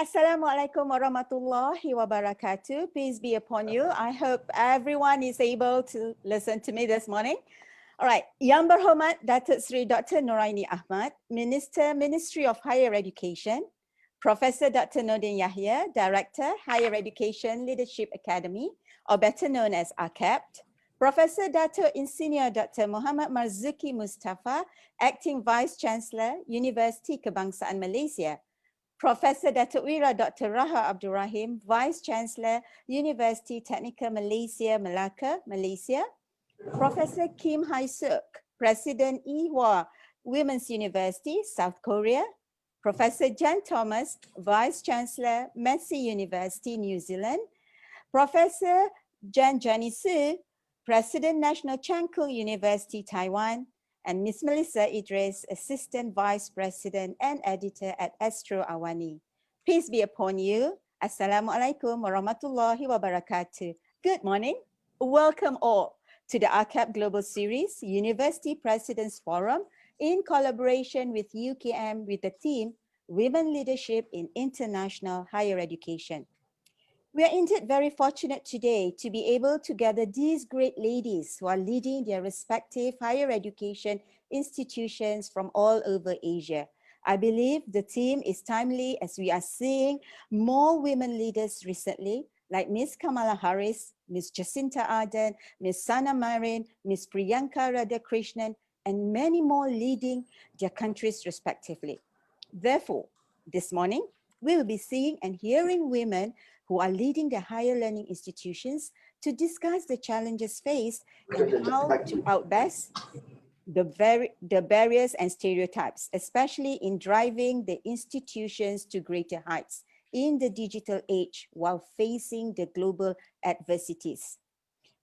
Assalamualaikum warahmatullahi wabarakatuh. Peace be upon you. I hope everyone is able to listen to me this morning. All right. Yang berhormat Datuk Seri Dr. Noraini Ahmad, Ministry of Higher Education, Professor Dr. Nordin Yahya, Director, Higher Education Leadership Academy, or better known as AKEPT, Professor Datuk Insinyur Dr. Muhammad Marzuki Mustafa, Acting Vice Chancellor, Universiti Kebangsaan Malaysia, Professor Datuk Wira Dr. Raha Abdul Rahim, Vice Chancellor, University Technical Malaysia, Melaka, Malaysia. Professor Kim Hai-suk, President Yihwa Women's University, South Korea. Professor Jan Thomas, Vice Chancellor, Massey University, New Zealand. Professor Jan Janisu, President National Chancellor University, Taiwan. And Ms. Melissa Idris, Assistant Vice President and Editor at Astro Awani. Peace be upon you. Assalamualaikum warahmatullahi wabarakatuh. Good morning. Welcome all to the AKEPT Global Series University Presidents Forum in collaboration with UKM with the theme Women Leadership in International Higher Education. We are indeed very fortunate today to be able to gather these great ladies who are leading their respective higher education institutions from all over Asia. I believe the theme is timely as we are seeing more women leaders recently, like Ms. Kamala Harris, Ms. Jacinta Ardern, Ms. Sana Marin, Ms. Priyanka Radhakrishnan, and many more leading their countries respectively. Therefore, this morning, we will be seeing and hearing women who are leading their higher learning institutions to discuss the challenges faced and how to outbest the barriers and stereotypes, especially in driving the institutions to greater heights in the digital age while facing the global adversities.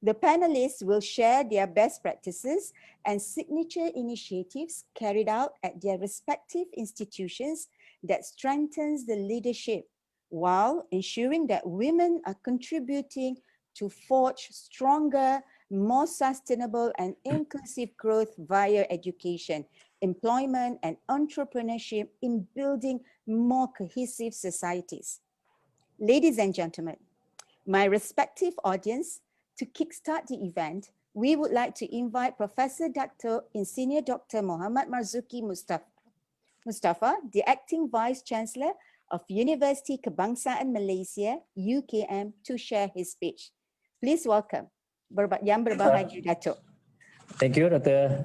The panelists will share their best practices and signature initiatives carried out at their respective institutions that strengthens the leadership while ensuring that women are contributing to forge stronger, more sustainable and inclusive growth via education, employment and entrepreneurship in building more cohesive societies. Ladies and gentlemen, my respective audience, to kickstart the event, we would like to invite Professor Dr. Insinyur Dr. Muhammad Marzuki Mustafa, the Acting Vice Chancellor of Universiti Kebangsaan Malaysia, UKM, to share his speech. Please welcome Yang Berbahagia Datuk. Thank you, Dr.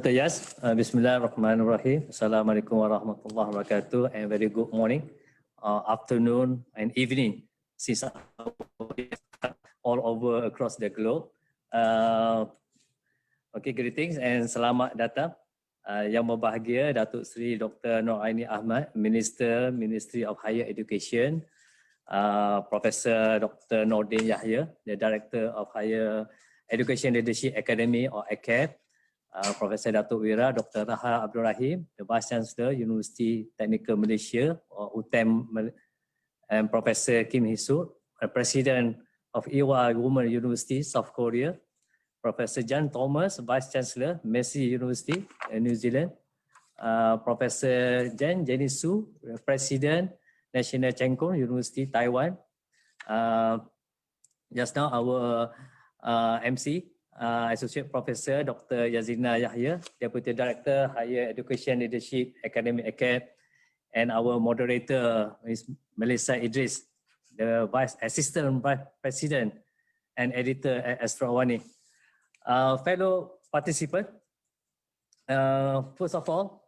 Yas. Bismillahirrahmanirrahim. Assalamualaikum warahmatullahi wabarakatuh, and very good morning, afternoon, and evening, since all over across the globe. Okay, greetings and selamat datang. Yang berbahagia Datuk Seri Dr. Noraini Ahmad, Ministry of Higher Education, Professor Dr. Nordin Yahya, the Director of Higher Education Leadership Academy or AKEPT, Professor Datuk Wira Dr. Raha Abdul Rahim, the Vice Chancellor Universiti Technical Malaysia or UTM, and Professor Kim Hai-suk, President of Yihwa Women's University, South Korea, Professor Jan Thomas, Vice Chancellor, Massey University, New Zealand, Professor Jan Janisu, President, National Chancellor University, Taiwan. Just now, our MC, Associate Professor Dr. Yazina Yahya, Deputy Director, Higher Education Leadership Academy AKEPT, and our moderator is Melissa Idris, the Assistant Vice President and Editor at Astro Awani. Fellow participants, first of all,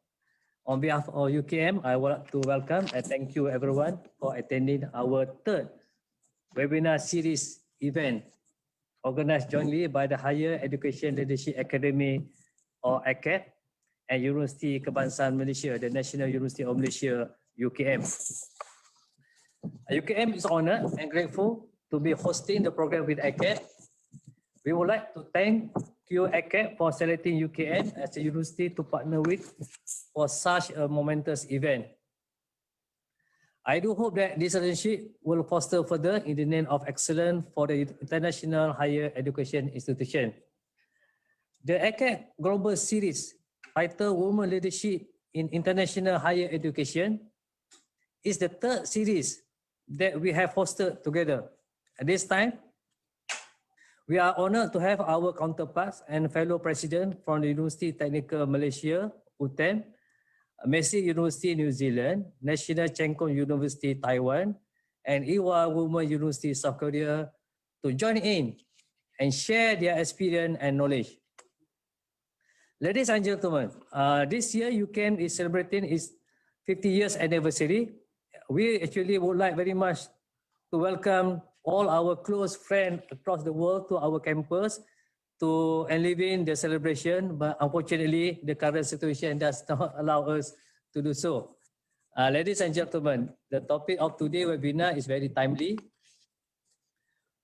on behalf of UKM, I would like to welcome and thank you everyone for attending our third webinar series event organized jointly by the Higher Education Leadership Academy or AKEPT and University Kebangsaan Malaysia, the National University of Malaysia, UKM. UKM is honored and grateful to be hosting the program with AKEPT. We would like to thank AKEPT for selecting UKM as a university to partner with for such a momentous event. I do hope that this relationship will foster further in the name of excellence for the international higher education institution. The AKEPT Global Series titled Women Leadership in International Higher Education is the third series that we have hosted together. At this time, we are honored to have our counterparts and fellow president from the University Technical Malaysia, UTM, Massey University New Zealand, National Cheng Kung University Taiwan, and Yihwa Women University South Korea to join in and share their experience and knowledge. Ladies and gentlemen, this year UKM is celebrating its 50 years anniversary. We actually would like very much to welcome all our close friends across the world to our campus to enliven the celebration, but unfortunately, the current situation does not allow us to do so. Ladies and gentlemen, the topic of today's webinar is very timely.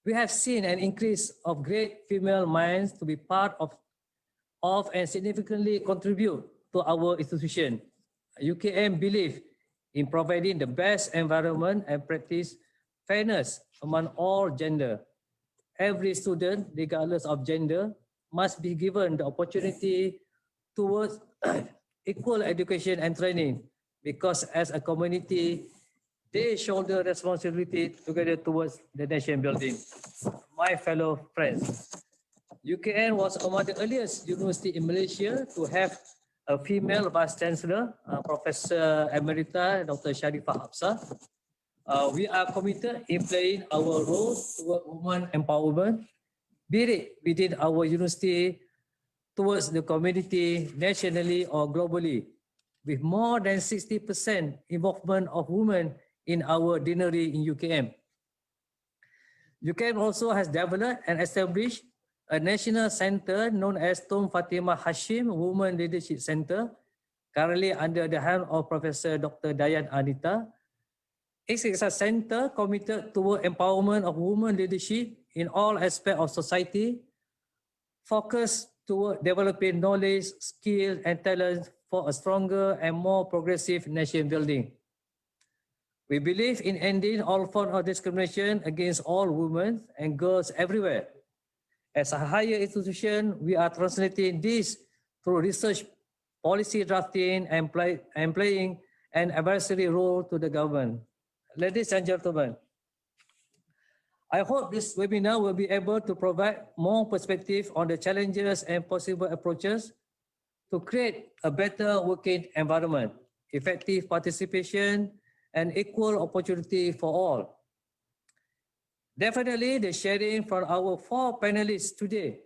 We have seen an increase of great female minds to be part of and significantly contribute to our institution. UKM believes in providing the best environment and practice fairness among all gender. Every student, regardless of gender, must be given the opportunity towards equal education and training, because as a community, they shoulder responsibility together towards the nation building. My fellow friends, UKM was among the earliest university in Malaysia to have a female Vice Chancellor, Professor Emerita Dr. Sharifah Hafsah. We are committed in playing our role toward women empowerment, be it within our university, towards the community, nationally or globally, with more than 60% involvement of women in our deanery in UKM. UKM also has developed and established a national center known as Tun Fatimah Hashim Women Leadership Center, currently under the hand of Professor Dr. Dayan Anita. It is a center committed toward empowerment of women leadership in all aspects of society, focused toward developing knowledge, skill, and talent for a stronger and more progressive nation building. We believe in ending all forms of discrimination against all women and girls everywhere. As a higher institution, we are translating this through research, policy drafting, and playing an advisory role to the government. Ladies and gentlemen, I hope this webinar will be able to provide more perspective on the challenges and possible approaches to create a better working environment, effective participation, and equal opportunity for all. Definitely, the sharing from our four panelists today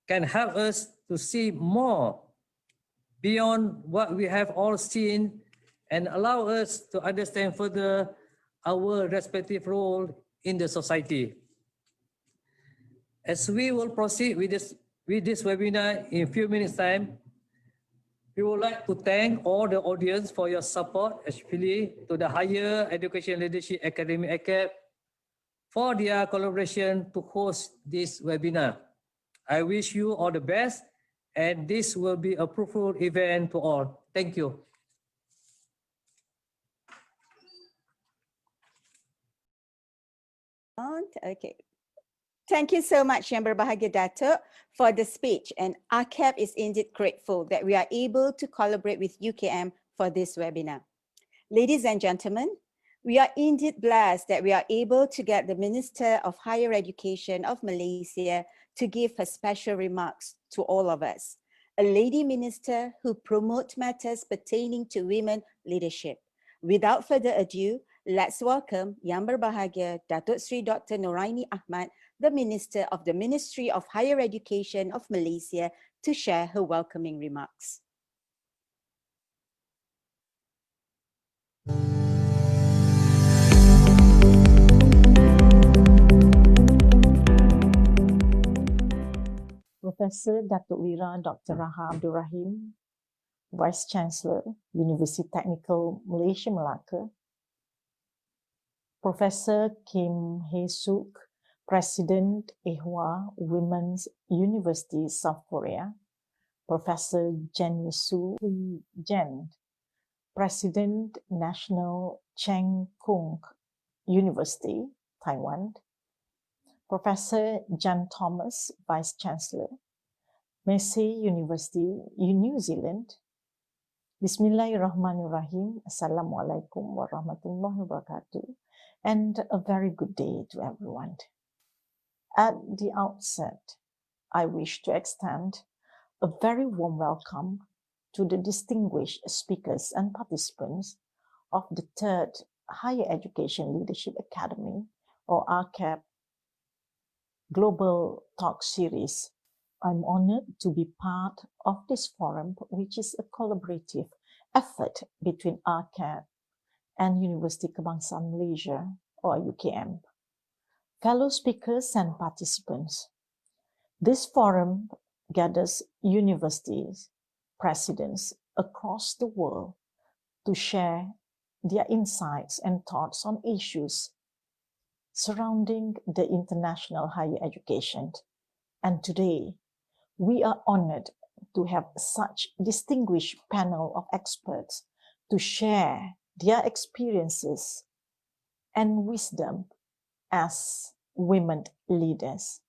can help us to see more beyond what we have all seen and allow us to understand further our respective role in the society. As we will proceed with this webinar in a few minutes' time, we would like to thank all the audience for your support, especially to the Higher Education Leadership Academy AKEPT for their collaboration to host this webinar. I wish you all the best, and this will be a fruitful event to all. Thank you. Okay. Thank you so much, Yang Berbahagia Datuk, for the speech. And AKEPT is indeed grateful that we are able to collaborate with UKM for this webinar. Ladies and gentlemen, we are indeed blessed that we are able to get the Minister of Higher Education of Malaysia to give her special remarks to all of us. a lady minister who promotes matters pertaining to women leadership. Without further ado, let's welcome Yang Berbahagia Datuk Seri Dr. Noraini Ahmad, the Minister of the Ministry of Higher Education of Malaysia, to share her welcoming remarks. Professor Datuk Wira Dr. Raha Abdul Rahim, Vice Chancellor, University Technical Malaysia Melaka, Professor Kim Hei Suk, President Yihwa Women's University South Korea, Professor Jen Su Hui Jen, President National Cheng Kung University, Taiwan, Professor Jan Thomas, Vice Chancellor, Massey University, New Zealand. Bismillahirrahmanirrahim. Assalamualaikum warahmatullahi wabarakatuh. And a very good day to everyone. At the outset, I wish to extend a very warm welcome to the distinguished speakers and participants of the third Higher Education Leadership Academy, or AKEPT, Global Talk Series. I'm honored to be part of this forum, which is a collaborative effort between AKEPT and University Kebangsaan Malaysia, or UKM. Fellow speakers and participants, this forum gathers universities, presidents across the world to share their insights and thoughts on issues surrounding the international higher education. And today, we are honored to have such distinguished panel of experts to share their experiences and wisdom as women leaders.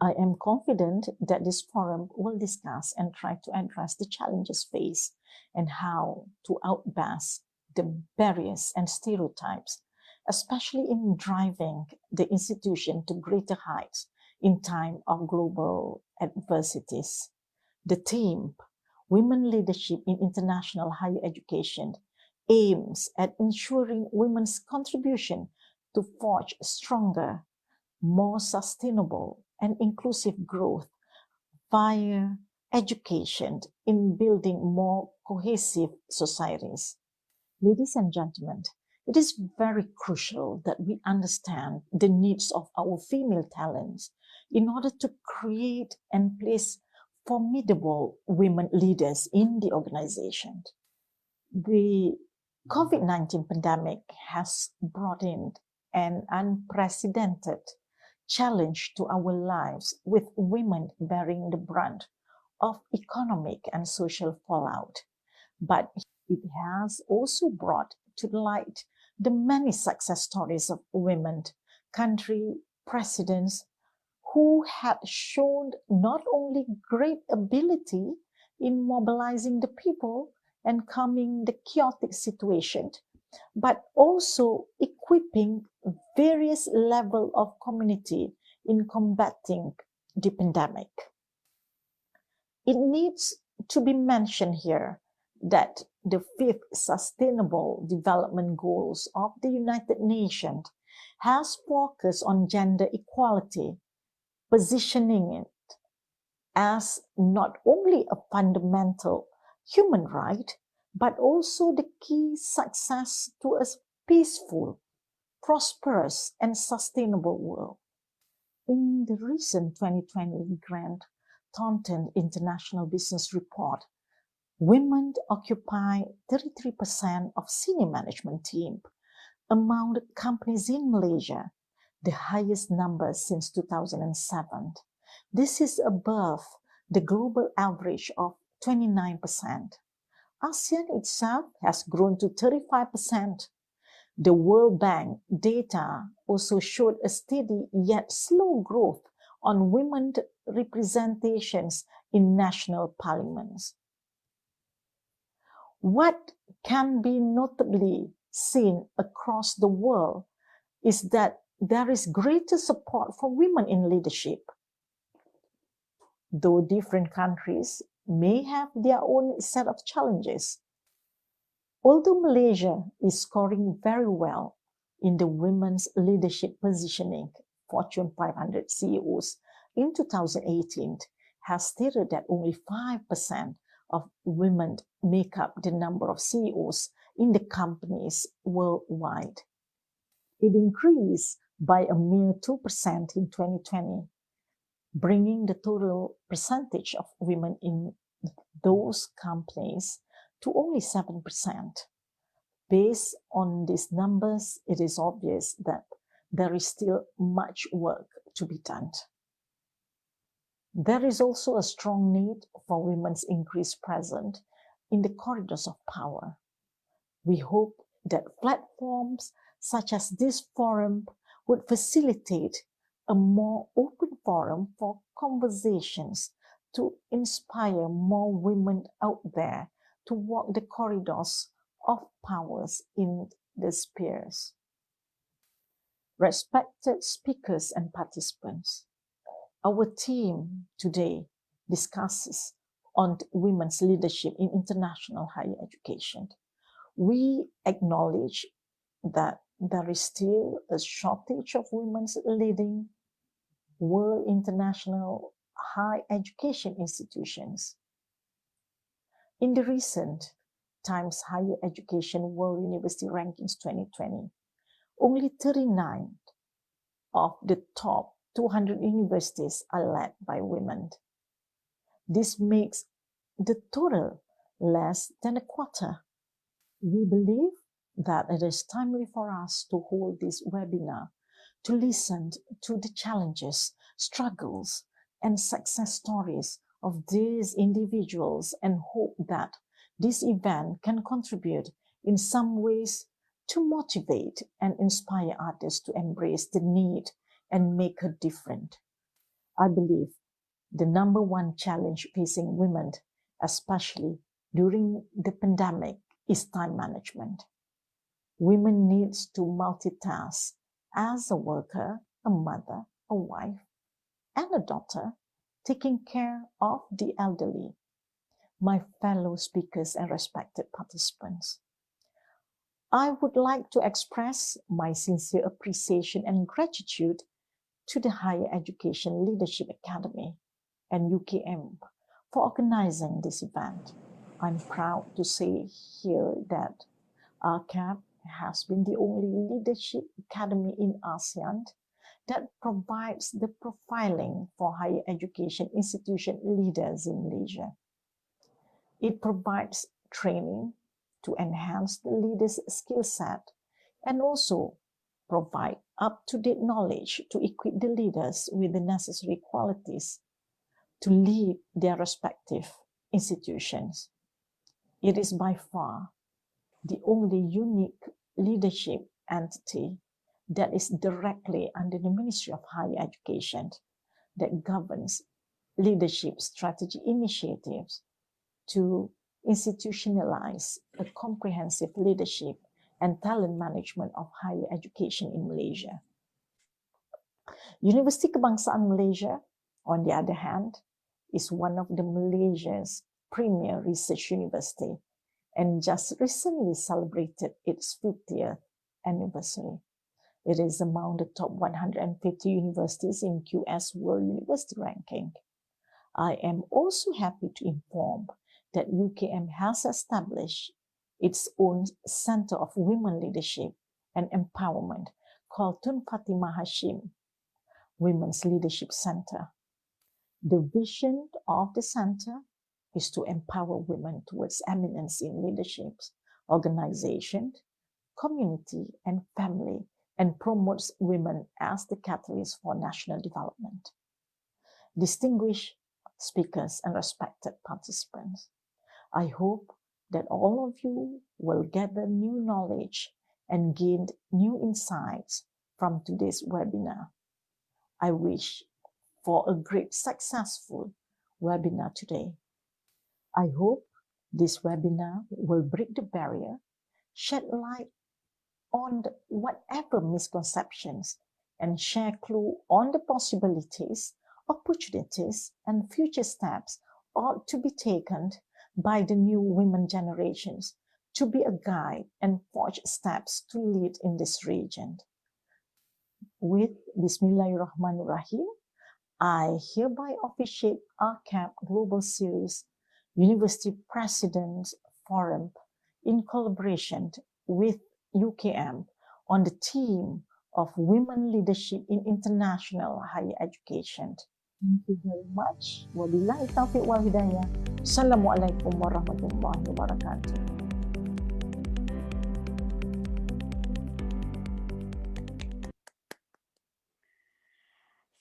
I am confident that this forum will discuss and try to address the challenges faced and how to outpass the barriers and stereotypes, especially in driving the institution to greater heights in time of global adversities. The theme, Women Leadership in International Higher Education, aims at ensuring women's contribution to forge stronger, more sustainable and inclusive growth via education in building more cohesive societies. Ladies and gentlemen, it is very crucial that we understand the needs of our female talents in order to create and place formidable women leaders in the organization. The COVID-19 pandemic has brought in an unprecedented challenge to our lives, with women bearing the brunt of economic and social fallout. But it has also brought to light the many success stories of women country presidents who had shown not only great ability in mobilizing the people and calming the chaotic situation, but also equipping various levels of community in combating the pandemic. It needs to be mentioned here that the 5th Sustainable Development Goals of the United Nations has focused on gender equality, positioning it as not only a fundamental human right, but also the key success to a peaceful, prosperous, and sustainable world. In the recent 2020 Grant Thornton International Business Report, women occupy 33% of senior management team among the companies in Malaysia, the highest number since 2007. This is above the global average of 29%. ASEAN itself has grown to 35%. The World Bank data also showed a steady yet slow growth on women representations in national parliaments. What can be notably seen across the world is that there is greater support for women in leadership. though different countries may have their own set of challenges. Although Malaysia is scoring very well in the women's leadership positioning, Fortune 500 CEOs in 2018 has stated that only 5% of women make up the number of CEOs in the companies worldwide. It increased by a mere 2% in 2020, bringing the total percentage of women in those companies to only 7%. Based on these numbers, it is obvious that there is still much work to be done. There is also a strong need for women's increased presence in the corridors of power. We hope that platforms such as this forum would facilitate a more open forum for conversations to inspire more women out there to walk the corridors of powers in the spheres. Respected speakers and participants, our team today discusses on women's leadership in international higher education. We acknowledge that there is still a shortage of women leading world international higher education institutions. In the recent Times Higher Education World University Rankings 2020, only 39 of the top 200 universities are led by women. This makes the total less than a quarter. We believe that it is timely for us to hold this webinar to listen to the challenges, struggles, and success stories of these individuals and hope that this event can contribute in some ways to motivate and inspire others to embrace the need and make a difference. I believe the number one challenge facing women, especially during the pandemic, is time management. Women need to multitask as a worker, a mother, a wife, and a daughter, taking care of the elderly. My fellow speakers and respected participants, I would like to express my sincere appreciation and gratitude to the Higher Education Leadership Academy and UKM for organizing this event. I'm proud to say here that AKEPT has been the only leadership academy in ASEAN that provides the profiling for higher education institution leaders in Malaysia. It provides training to enhance the leaders' skill set and also provide up-to-date knowledge to equip the leaders with the necessary qualities to lead their respective institutions. It is by far the only unique leadership entity that is directly under the Ministry of Higher Education that governs leadership strategy initiatives to institutionalize a comprehensive leadership and talent management of higher education in Malaysia. Universiti Kebangsaan Malaysia, on the other hand, is one of the Malaysia's premier research university and just recently celebrated its 50th anniversary. It is among the top 150 universities in QS World University Ranking. I am also happy to inform that UKM has established its own Center of Women Leadership and Empowerment called Tun Fatimah Hashim Women's Leadership Center. The vision of the center is to empower women towards eminence in leadership, organization, community, and family, and promotes women as the catalyst for national development. Distinguished speakers and respected participants, I hope that all of you will gather new knowledge and gain new insights from today's webinar. I wish for a great successful webinar today. I hope this webinar will break the barrier, shed light on whatever misconceptions, and share clue on the possibilities opportunities and future steps ought to be taken by the new women generations to be a guide and forge steps to lead in this region. With Bismillahirrahmanirrahim, I hereby officiate AKEPT Global Series University Presidents Forum in collaboration with UKM on the theme of Women Leadership in International Higher Education. Thank you very much. Wabillahi taufiq wal hidayah. Assalamualaikum warahmatullahi wabarakatuh.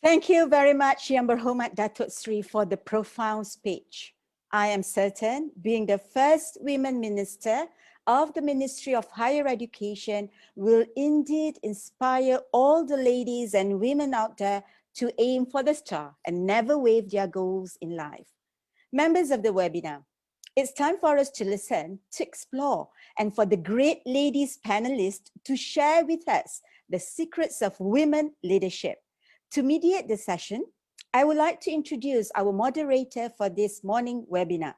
Thank you very much, Yang Berhormat Datuk Sri, for the profound speech. I am certain, being the first women minister of the Ministry of Higher Education, will indeed inspire all the ladies and women out there to aim for the star and never waive their goals in life. Members of the webinar, it's time for us to listen, to explore, and for the great ladies panelists to share with us the secrets of women leadership. To mediate the session, I would like to introduce our moderator for this morning webinar.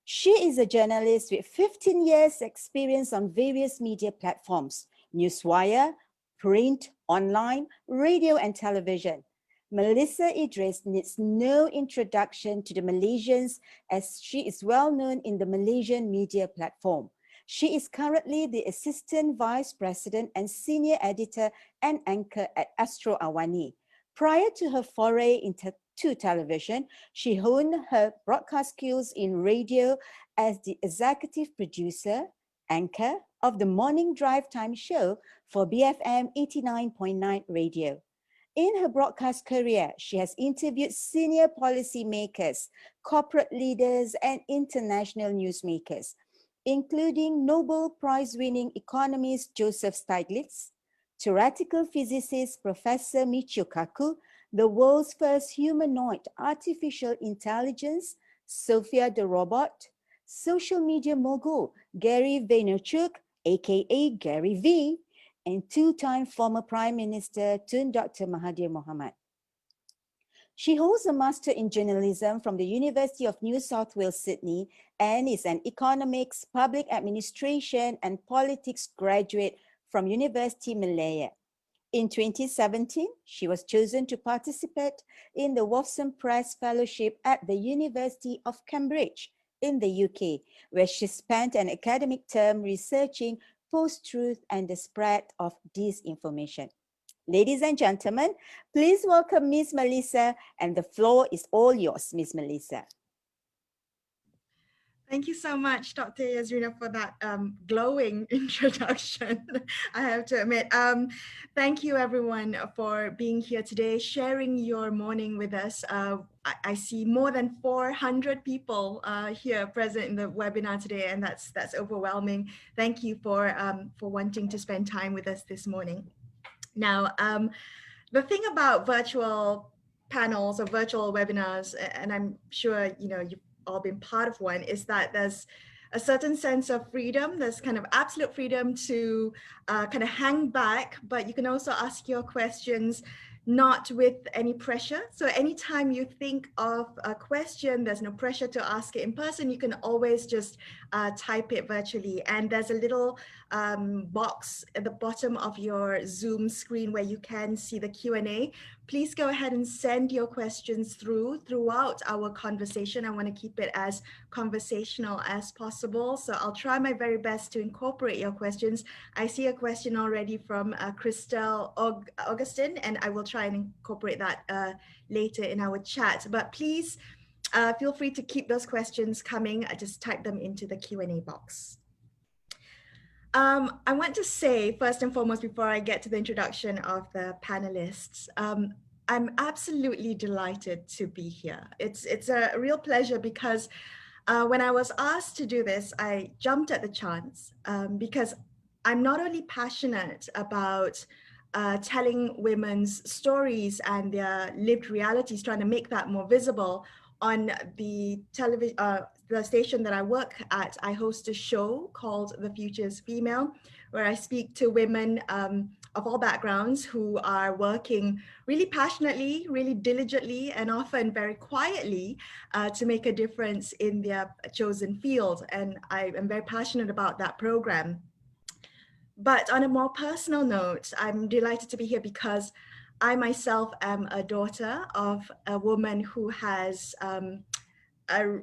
She is a journalist with 15 years experience on various media platforms, newswire, print, online, radio and television. Melissa Idris needs no introduction to the Malaysians as she is well known in the Malaysian media platform. She is currently the Assistant Vice President and Senior Editor and Anchor at Astro Awani. Prior to her foray into television, she honed her broadcast skills in radio as the executive producer, anchor of the Morning Drive Time show for BFM 89.9 radio. In her broadcast career, she has interviewed senior policymakers, corporate leaders, and international newsmakers, including Nobel Prize-winning economist Joseph Stiglitz, theoretical physicist Professor Michio Kaku, the world's first humanoid artificial intelligence, Sophia the robot, social media mogul Gary Vaynerchuk, aka Gary V, and two-time former Prime Minister Tun Dr. Mahathir Mohamad. She holds a Master in Journalism from the University of New South Wales, Sydney, and is an Economics, Public Administration and Politics graduate from University Malaya. In 2017, she was chosen to participate in the Wolfson Press Fellowship at the University of Cambridge in the UK, where she spent an academic term researching post-truth and the spread of disinformation. Ladies and gentlemen, please welcome Ms. Melissa, and the floor is all yours, Ms. Melissa. Thank you so much, Dr. Yazrina, for that glowing introduction, I have to admit. Thank you, everyone, for being here today, sharing your morning with us. I see more than 400 people here present in the webinar today, and that's overwhelming. Thank you for wanting to spend time with us this morning. Now, the thing about virtual panels or virtual webinars, and I'm sure you've all been part of one, is that there's a certain sense of freedom. There's kind of absolute freedom to kind of hang back, but you can also ask your questions not with any pressure. So anytime you think of a question, there's no pressure to ask it in person. You can always just type it virtually. And there's a little box at the bottom of your Zoom screen where you can see the Q&A. Please go ahead and send your questions throughout our conversation. I want to keep it as conversational as possible. So I'll try my very best to incorporate your questions. I see a question already from Christelle Augustin, and I will try and incorporate that later in our chat. But please feel free to keep those questions coming. I just type them into the Q&A box. I want to say, first and foremost, before I get to the introduction of the panelists, I'm absolutely delighted to be here. It's a real pleasure because when I was asked to do this, I jumped at the chance because I'm not only passionate about telling women's stories and their lived realities, trying to make that more visible on the the station that I work at, I host a show called The Future is Female, where I speak to women of all backgrounds who are working really passionately, really diligently, and often very quietly to make a difference in their chosen field. And I am very passionate about that program. But on a more personal note, I'm delighted to be here because I myself am a daughter of a woman who has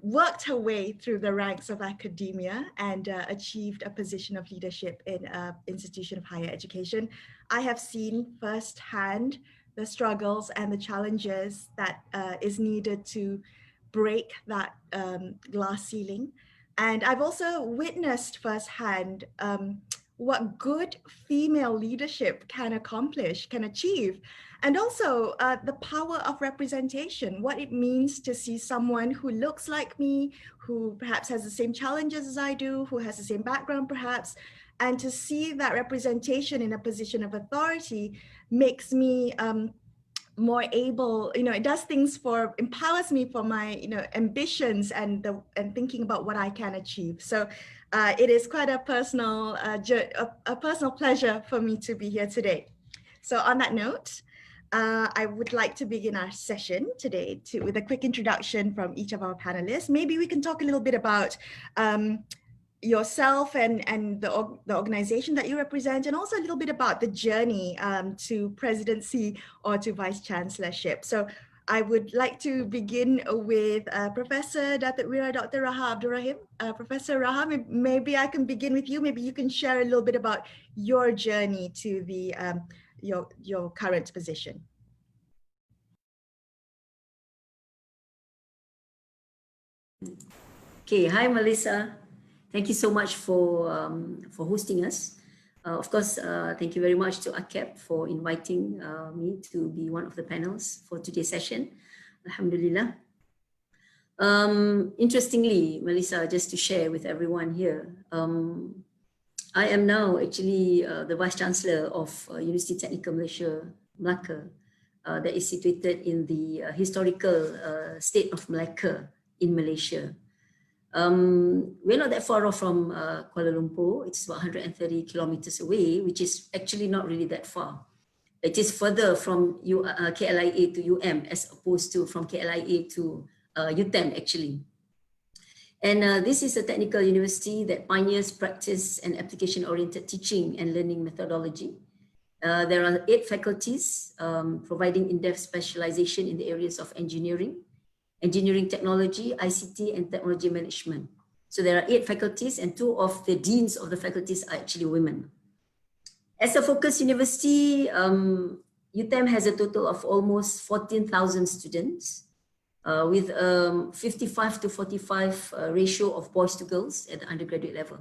worked her way through the ranks of academia and achieved a position of leadership in an institution of higher education. I have seen firsthand the struggles and the challenges that is needed to break that glass ceiling. And I've also witnessed firsthand what good female leadership can accomplish, can achieve. And also the power of representation, what it means to see someone who looks like me, who perhaps has the same challenges as I do, who has the same background perhaps, and to see that representation in a position of authority makes me more able, it does things empowers me for my, ambitions and thinking about what I can achieve. So it is quite a personal, a personal pleasure for me to be here today. So on that note, I would like to begin our session today with a quick introduction from each of our panelists. Maybe we can talk a little bit about yourself and the organization that you represent, and also a little bit about the journey to presidency or to vice chancellorship. So I would like to begin with Professor Dr. Raha Abdul Rahim. Professor Raha, maybe I can begin with you. Maybe you can share a little bit about your journey to the your current position. Okay, hi Melissa. Thank you so much for hosting us. Of course, thank you very much to AKEPT for inviting me to be one of the panels for today's session. Alhamdulillah. Interestingly, Melissa, just to share with everyone here, I am now actually the Vice Chancellor of University Technical Malaysia, Melaka, that is situated in the historical state of Melaka in Malaysia. We're not that far off from Kuala Lumpur. It's about 130 kilometers away, which is actually not really that far. It is further from KLIA to as opposed to from KLIA to UTM actually. And this is a technical university that pioneers practice and application-oriented teaching and learning methodology. There are 8 faculties providing in-depth specialization in the areas of engineering technology, ICT, and technology management. So there are 8 faculties, and 2 of the deans of the faculties are actually women. As a focus university, UTM has a total of almost 14,000 students with 55 to 45 ratio of boys to girls at the undergraduate level.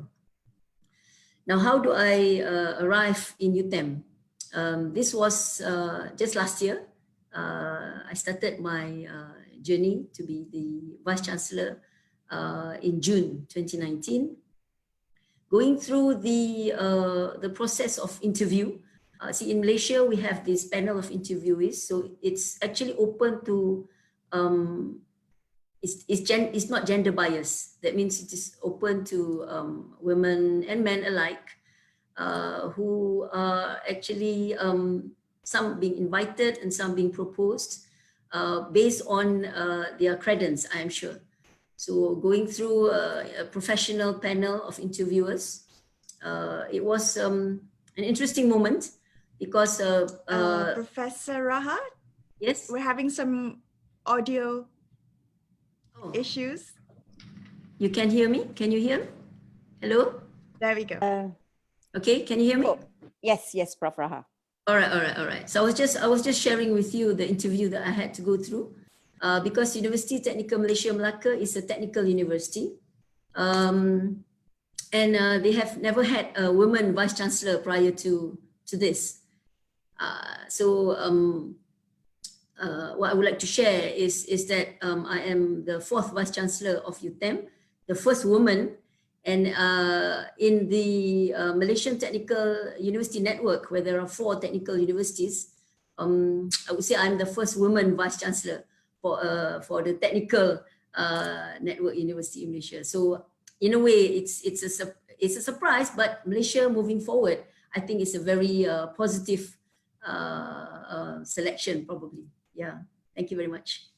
Now, how do I arrive in UTM? This was just last year. I started my journey to be the Vice Chancellor in June 2019. Going through the process of interview. See, in Malaysia, we have this panel of interviewees, so it's actually open to, it's not gender biased. That means it is open to women and men alike, who are actually some being invited and some being proposed based on their credence, I am sure. So going through a professional panel of interviewers, it was an interesting moment because Professor Raha? Yes? We're having some audio issues. You can hear me? Can you hear? Hello? There we go. Okay, can you hear me? Yes, Prof. Raha. All right. So I was just sharing with you the interview that I had to go through because University Technical Malaysia Melaka is a technical university. And they have never had a woman vice chancellor prior to this. What I would like to share is that I am the 4th vice chancellor of UTM, the first woman, and in the Malaysian Technical University Network, where there are 4 technical universities, I would say I'm the first woman vice chancellor for the technical network university in Malaysia. So in a way, it's a surprise, but Malaysia moving forward, I think it's a very positive selection probably. Yeah, thank you very much.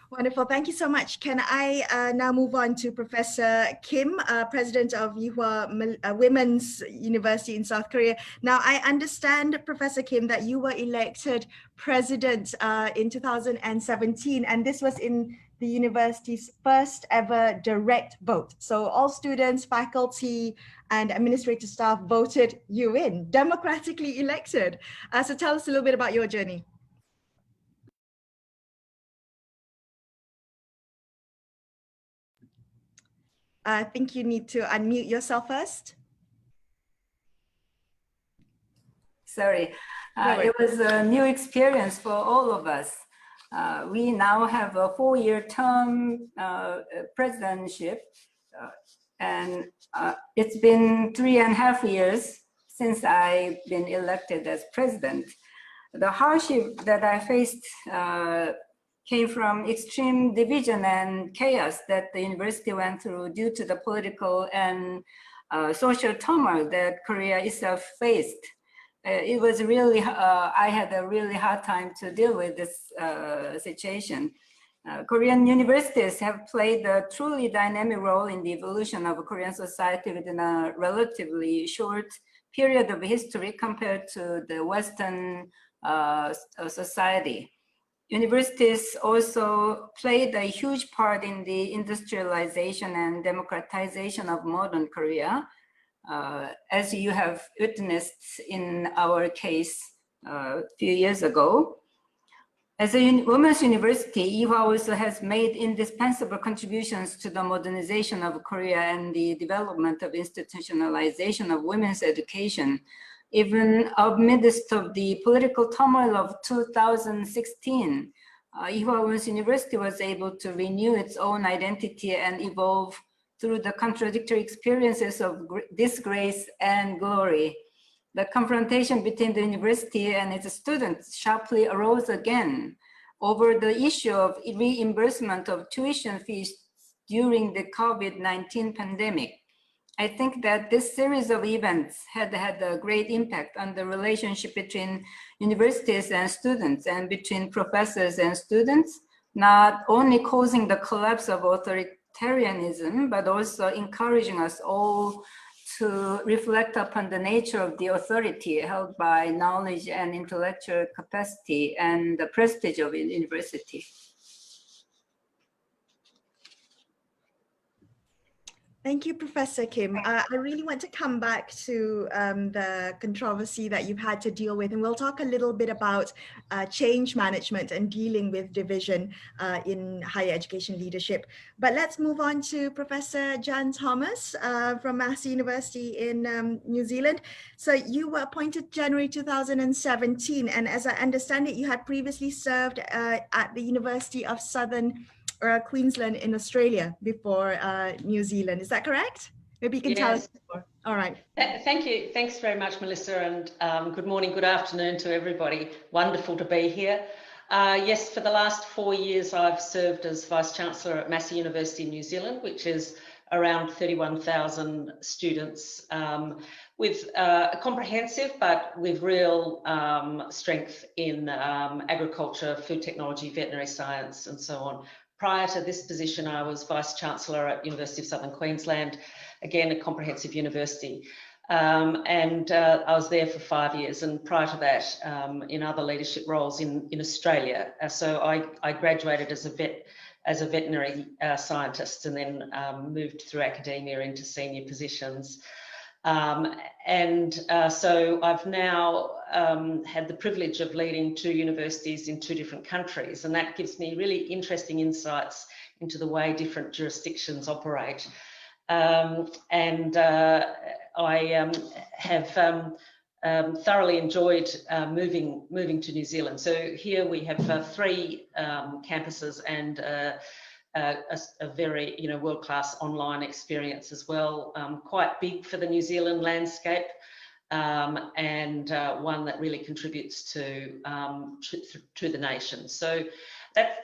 Wonderful. Thank you so much. Can I now move on to Professor Kim, President of Yihwa Women's University in South Korea. Now, I understand, Professor Kim, that you were elected president in 2017, and this was in the university's first ever direct vote. So all students, faculty, and administrative staff voted you in, democratically elected. So tell us a little bit about your journey. I think you need to unmute yourself first. Sorry, it was a new experience for all of us. We now have a 4-year term presidentship, and it's been 3.5 years since I've been elected as president. The hardship that I faced came from extreme division and chaos that the university went through due to the political and social turmoil that Korea itself faced. It was really, I had a really hard time to deal with this situation. Korean universities have played a truly dynamic role in the evolution of Korean society within a relatively short period of history compared to the Western society. Universities also played a huge part in the industrialization and democratization of modern Korea, as you have witnessed in our case a few years ago. As a women's university, Yihwa also has made indispensable contributions to the modernization of Korea and the development of institutionalization of women's education. Even amidst of the political turmoil of 2016, Yihwa Women's University was able to renew its own identity and evolve through the contradictory experiences of disgrace and glory. The confrontation between the university and its students sharply arose again over the issue of reimbursement of tuition fees during the COVID-19 pandemic. I think that this series of events had a great impact on the relationship between universities and students and between professors and students, not only causing the collapse of authoritarianism, but also encouraging us all to reflect upon the nature of the authority held by knowledge and intellectual capacity and the prestige of a university. Thank you, Professor Kim. I really want to come back to the controversy that you've had to deal with, and we'll talk a little bit about change management and dealing with division in higher education leadership. But let's move on to Professor Jan Thomas from Massey University in New Zealand. So you were appointed January 2017, and as I understand it, you had previously served at the University of Southern Queensland in Australia before New Zealand. Is that correct? Maybe you can tell us more. All right. Thank you. Thanks very much, Melissa, and good morning, good afternoon to everybody. Wonderful to be here. Yes, for the last 4 years, I've served as Vice-Chancellor at Massey University in New Zealand, which is around 31,000 students, with comprehensive, but with real strength in agriculture, food technology, veterinary science, and so on. Prior to this position, I was Vice-Chancellor at University of Southern Queensland, again, a comprehensive university. And I was there for 5 years, and prior to that, in other leadership roles in Australia. So I graduated as a veterinary scientist, and then moved through academia into senior positions. So I've now had the privilege of leading 2 universities in 2 different countries, and that gives me really interesting insights into the way different jurisdictions operate. I have thoroughly enjoyed moving to New Zealand. So here we have 3 campuses and a very world-class online experience as well, quite big for the New Zealand landscape, and one that really contributes to the nation. So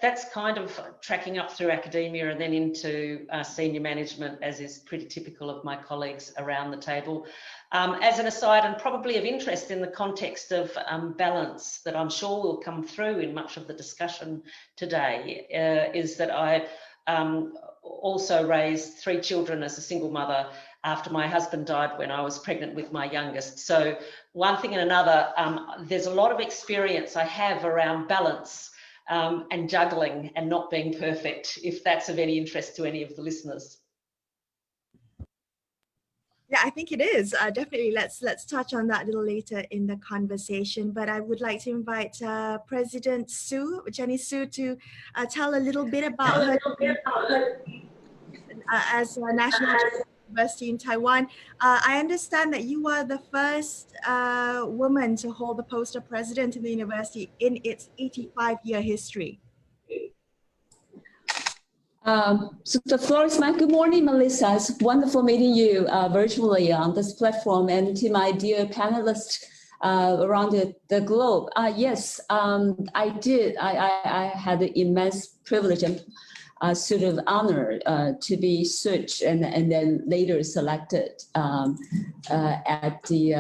that's kind of tracking up through academia and then into senior management, as is pretty typical of my colleagues around the table. As an aside, and probably of interest in the context of balance that I'm sure will come through in much of the discussion today, is that I also raised 3 children as a single mother after my husband died when I was pregnant with my youngest. So one thing and another, there's a lot of experience I have around balance and juggling and not being perfect, if that's of any interest to any of the listeners. Yeah, I think it is. Definitely, let's touch on that a little later in the conversation. But I would like to invite President Sue, Jenny Sue, to tell a little bit about her as a national university in Taiwan. I understand that you are the first woman to hold the post of president in the university in its 85-year history. So the floor is mine. Good morning, Melissa. It's wonderful meeting you virtually on this platform, and to my dear panelists around the globe. Yes, I did. I had the immense privilege and sort of honor to be searched and then later selected at the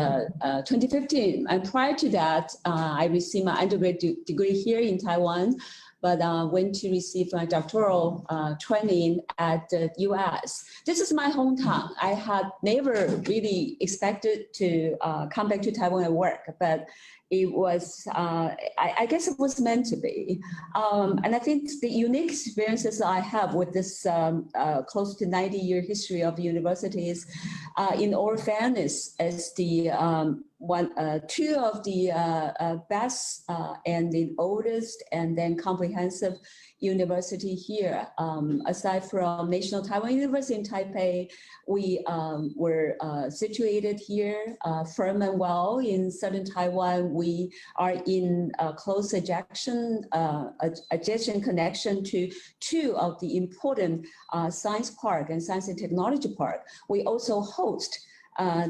2015. And prior to that, I received my undergraduate degree here in Taiwan, but went to receive my doctoral training at the US. This is my hometown. I had never really expected to come back to Taiwan and work, but it was, I guess it was meant to be. And I think the unique experiences I have with this close to 90-year history of universities, in all fairness, as the two of the best and the oldest and then comprehensive university here. Aside from National Taiwan University in Taipei, we were situated here, firm and well in southern Taiwan. We are in close adjacent connection to 2 of the important science park and science and technology park. We also host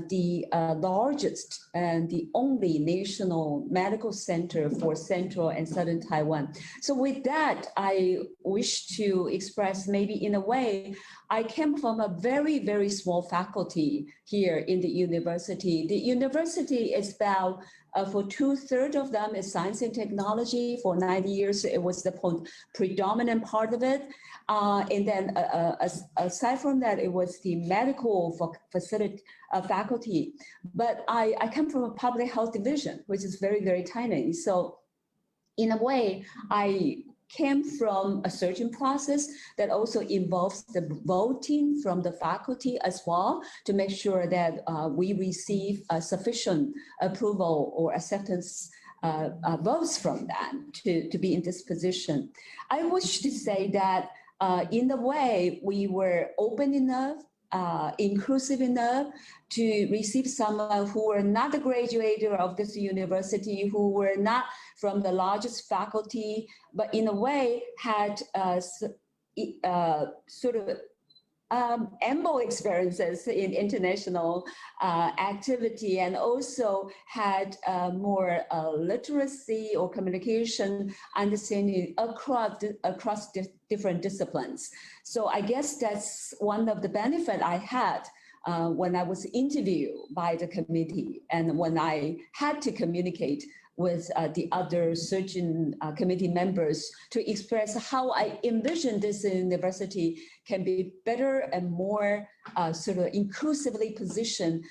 the largest and the only national medical center for central and southern Taiwan. So with that, I wish to express maybe in a way, I came from a very, very small faculty here in the university. The university is about, for 2/3 of them is science and technology. For 90 years, it was the predominant part of it. And then aside from that, it was the medical facility faculty. But I come from a public health division, which is very, very tiny. So in a way, I came from a searching process that also involves the voting from the faculty as well to make sure that we receive sufficient approval or acceptance votes from them to be in this position. I wish to say that in a way, we were open enough, inclusive enough to receive someone who were not a graduate of this university, who were not from the largest faculty, but in a way had sort of ample experiences in international activity, and also had more literacy or communication understanding across different disciplines. So I guess that's one of the benefits I had when I was interviewed by the committee, and when I had to communicate with the other searching committee members to express how I envision this university can be better and more sort of inclusively positioned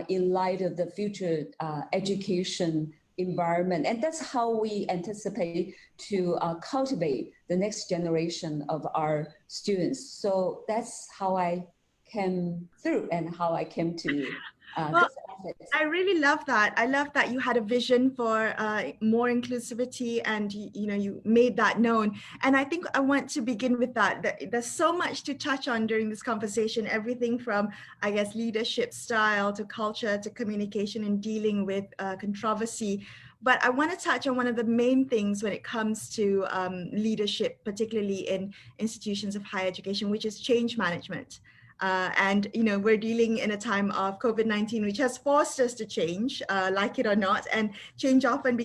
in light of the future education environment. And that's how we anticipate to cultivate the next generation of our students. So that's how I came through and how I came to well, I really love that. I love that you had a vision for more inclusivity, and you made that known. And I think I want to begin with that. There's so much to touch on during this conversation, everything from, I guess, leadership style to culture to communication and dealing with controversy. But I want to touch on one of the main things when it comes to leadership, particularly in institutions of higher education, which is change management. And we're dealing in a time of COVID-19, which has forced us to change, like it or not, and change often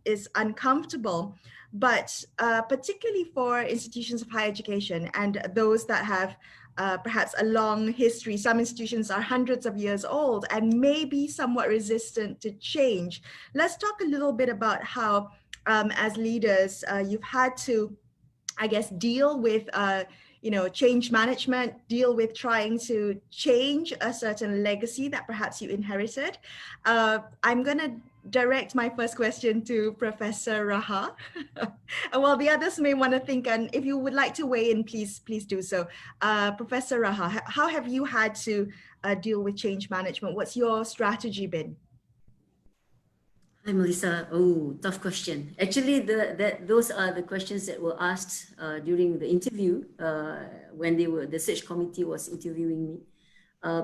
is uncomfortable. but particularly for institutions of higher education and those that have perhaps a long history. Some institutions are hundreds of years old and may be somewhat resistant to change. Let's talk a little bit about how, as leaders, you've had to, I guess, deal with change management, deal with trying to change a certain legacy that perhaps you inherited. I'm going to direct my first question to Professor Raha. While the others may want to think, and if you would like to weigh in, please do so. Professor Raha, how have you had to deal with change management? What's your strategy been? Hi, Melissa. Oh, tough question. Actually, those are the questions that were asked during the interview when the search committee was interviewing me.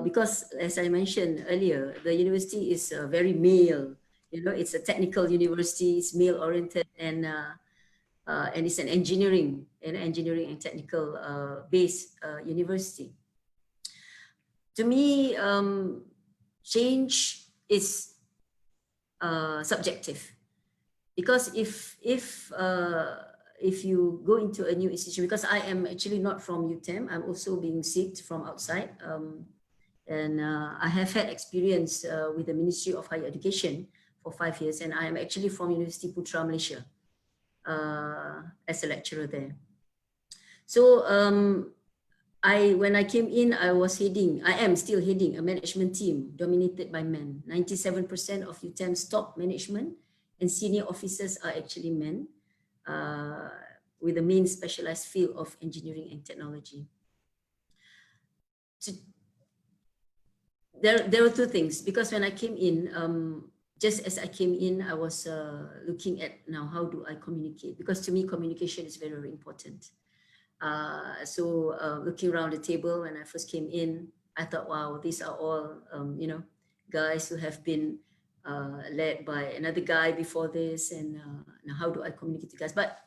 Because, as I mentioned earlier, the university is very male. It's a technical university. It's male-oriented, and it's an engineering and technical based university. To me, change is subjective, because if you go into a new institution, because I am actually not from UTEM, I'm also being seeked from outside, and I have had experience with the Ministry of Higher Education for 5 years, and I am actually from University Putra, Malaysia, as a lecturer there. So when I came in, I am still heading a management team dominated by men. 97% of UTEM's top management and senior officers are actually men, with the main specialized field of engineering and technology. There were two things, because when I came in, just as I came in, I was looking at now, how do I communicate? Because to me, communication is very, very important. So looking around the table when I first came in, I thought, wow, these are all, guys who have been led by another guy before this, and now how do I communicate to guys? But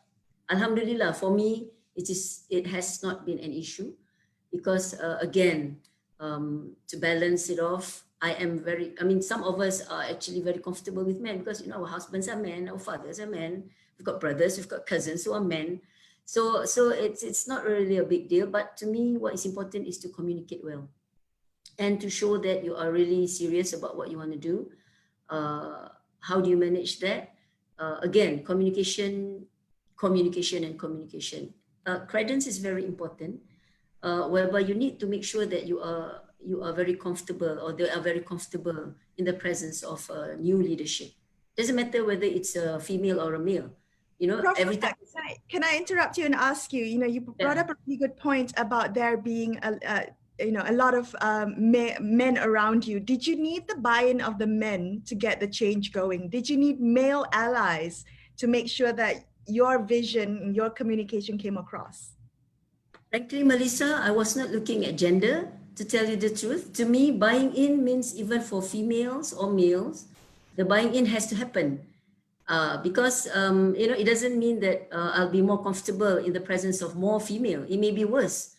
Alhamdulillah, for me, it has not been an issue, because again, to balance it off, some of us are actually very comfortable with men, because our husbands are men, our fathers are men, we've got brothers, we've got cousins who are men. So it's not really a big deal, but to me, what is important is to communicate well and to show that you are really serious about what you want to do. How do you manage that? Again, communication. Credence is very important, whereby you need to make sure that you are very comfortable, or they are very comfortable in the presence of new leadership. Doesn't matter whether it's a female or a male. Every time. Can I interrupt you and ask you? You brought up a really good point about there being a lot of men around you. Did you need the buy-in of the men to get the change going? Did you need male allies to make sure that your vision and your communication came across? Frankly, Melissa, I was not looking at gender, to tell you the truth. To me, buying in means, even for females or males, the buying in has to happen. Because it doesn't mean that I'll be more comfortable in the presence of more female. It may be worse.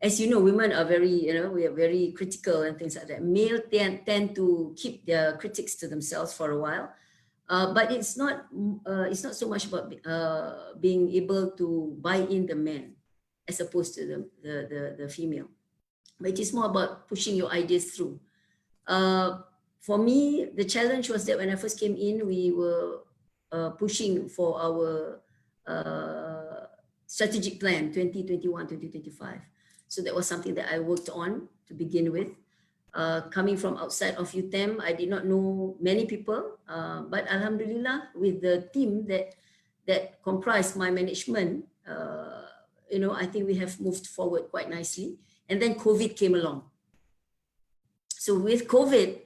As you know, women are very, we are very critical and things like that. Male tend to keep their critics to themselves for a while. But it's not so much about being able to buy in the men as opposed to the female. But it is more about pushing your ideas through. For me, the challenge was that when I first came in, we were pushing for our strategic plan 2021-2025. So that was something that I worked on to begin with. Coming from outside of UTEM, I did not know many people, but Alhamdulillah, with the team that comprised my management, I think we have moved forward quite nicely. And then COVID came along. So with COVID,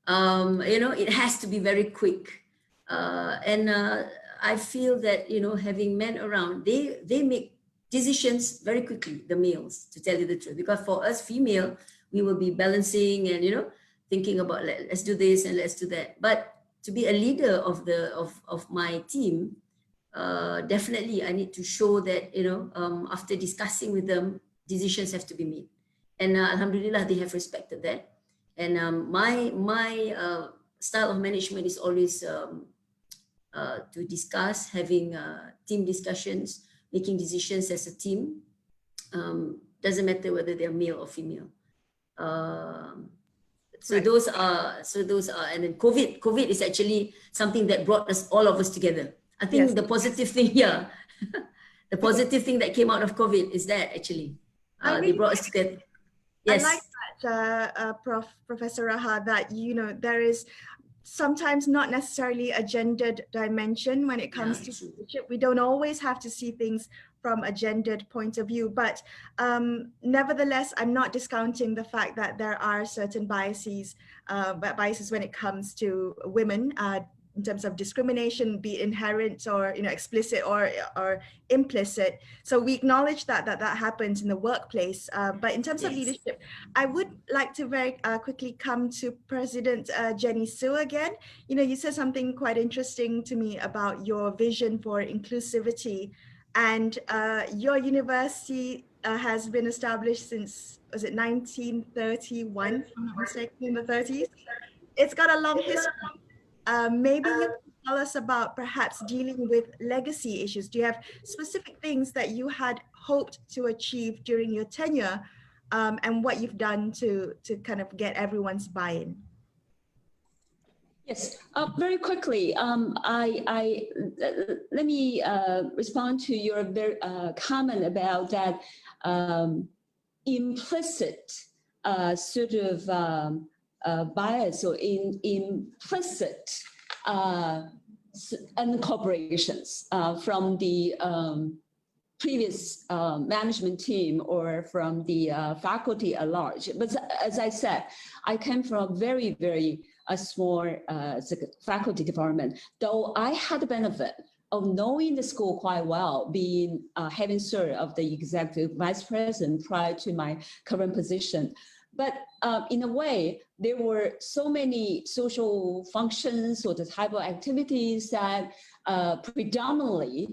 it has to be very quick. And I feel that, having men around, they make decisions very quickly, the males, to tell you the truth. Because for us female, we will be balancing and, thinking about, let's do this and let's do that. But to be a leader of my team, definitely I need to show that, after discussing with them, decisions have to be made. And Alhamdulillah, they have respected that. And my style of management is always to discuss, having team discussions, making decisions as a team. Doesn't matter whether they're male or female. So Right. those are, and then COVID is actually something that brought all of us together. I think Yes. the positive thing, yeah, the positive thing that came out of COVID is that actually I they really brought us together. I Yes. like that, Professor Raha, that, you know, there is sometimes not necessarily a gendered dimension when it comes to true. leadership. We don't always have to see things from a gendered point of view, but nevertheless, I'm not discounting the fact that there are certain biases when it comes to women, in terms of discrimination, be it inherent or, you know, explicit or implicit. So we acknowledge that happens in the workplace. But in terms of Yes. leadership, I would like to very quickly come to President Jenny Su again. You know, you said something quite interesting to me about your vision for inclusivity, and your university has been established since, was it 1931, if I'm not mistaken, in the 30s. It's got a long history. Maybe you can tell us about perhaps dealing with legacy issues. Do you have specific things that you had hoped to achieve during your tenure, and what you've done to kind of get everyone's buy-in? Yes, very quickly, let me respond to your comment about that implicit sort of bias or implicit incorporations from the previous management team or from the faculty at large. But as I said, I came from a very, very small faculty department, though I had the benefit of knowing the school quite well, being having served of the executive vice president prior to my current position. But in a way, there were so many social functions or the type of activities that predominantly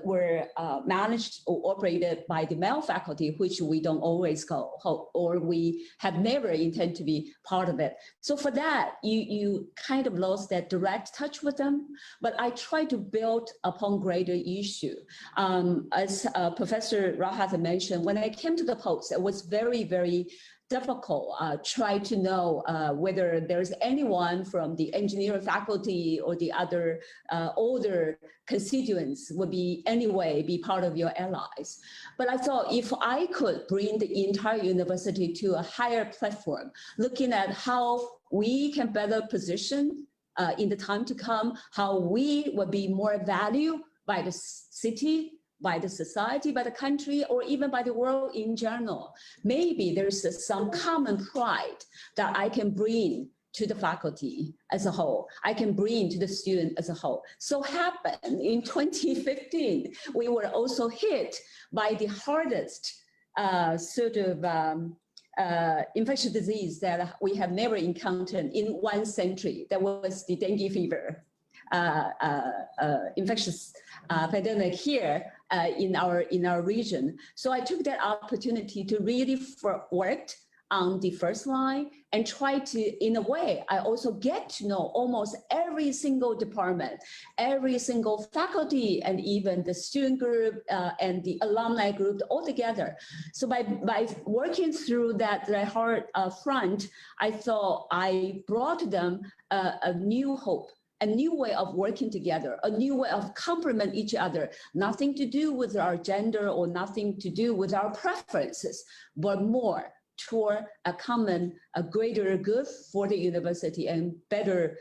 were managed or operated by the male faculty, which we don't always go, or we have never intended to be part of it. So for that, you kind of lost that direct touch with them. But I try to build upon greater issue. As Professor Rahat mentioned, when I came to the post, it was very, very difficult. Try to know whether there's anyone from the engineering faculty or the other older constituents would be anyway be part of your allies. But I thought if I could bring the entire university to a higher platform, looking at how we can better position in the time to come, how we will be more valued by the city, by the society, by the country, or even by the world in general. Maybe there's some common pride that I can bring to the faculty as a whole. I can bring to the student as a whole. So happened in 2015, we were also hit by the hardest infectious disease that we have never encountered in 1 century. That was the dengue fever. Infectious pandemic here in our region. So I took that opportunity to really work on the first line and try to, in a way, I also get to know almost every single department, every single faculty, and even the student group and the alumni group all together. So by working through that hard front, I thought I brought to them a new hope, a new way of working together, a new way of complement each other, nothing to do with our gender or nothing to do with our preferences, but more toward a common, a greater good for the university and better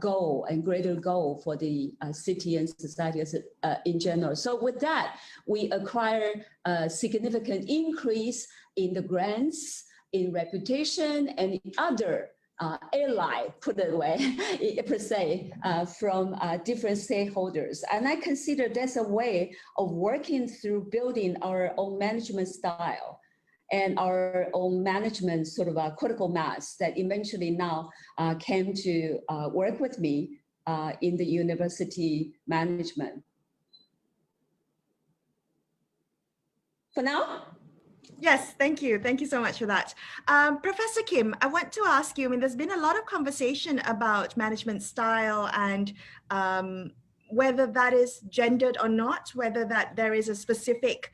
goal and greater goal for the city and society in general. So with that, we acquire a significant increase in the grants, in reputation, and other ally, put it away, per se, from different stakeholders. And I consider that's a way of working through building our own management style and our own management sort of a critical mass that eventually now came to work with me in the university management. For now, Yes, thank you. Thank you so much for that. Professor Kim, I want to ask you, I mean, there's been a lot of conversation about management style and whether that is gendered or not, whether that there is a specific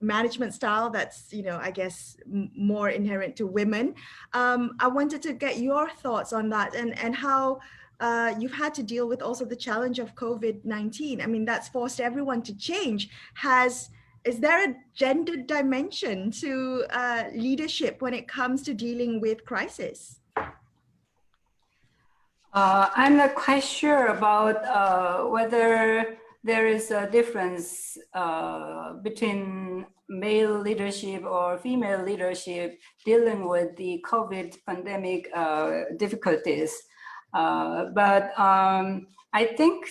management style that's, you know, I guess more inherent to women. I wanted to get your thoughts on that and how you've had to deal with also the challenge of COVID-19. I mean, that's forced everyone to change. Is there a gender dimension to leadership when it comes to dealing with crisis? I'm not quite sure about whether there is a difference between male leadership or female leadership dealing with the COVID pandemic difficulties. But I think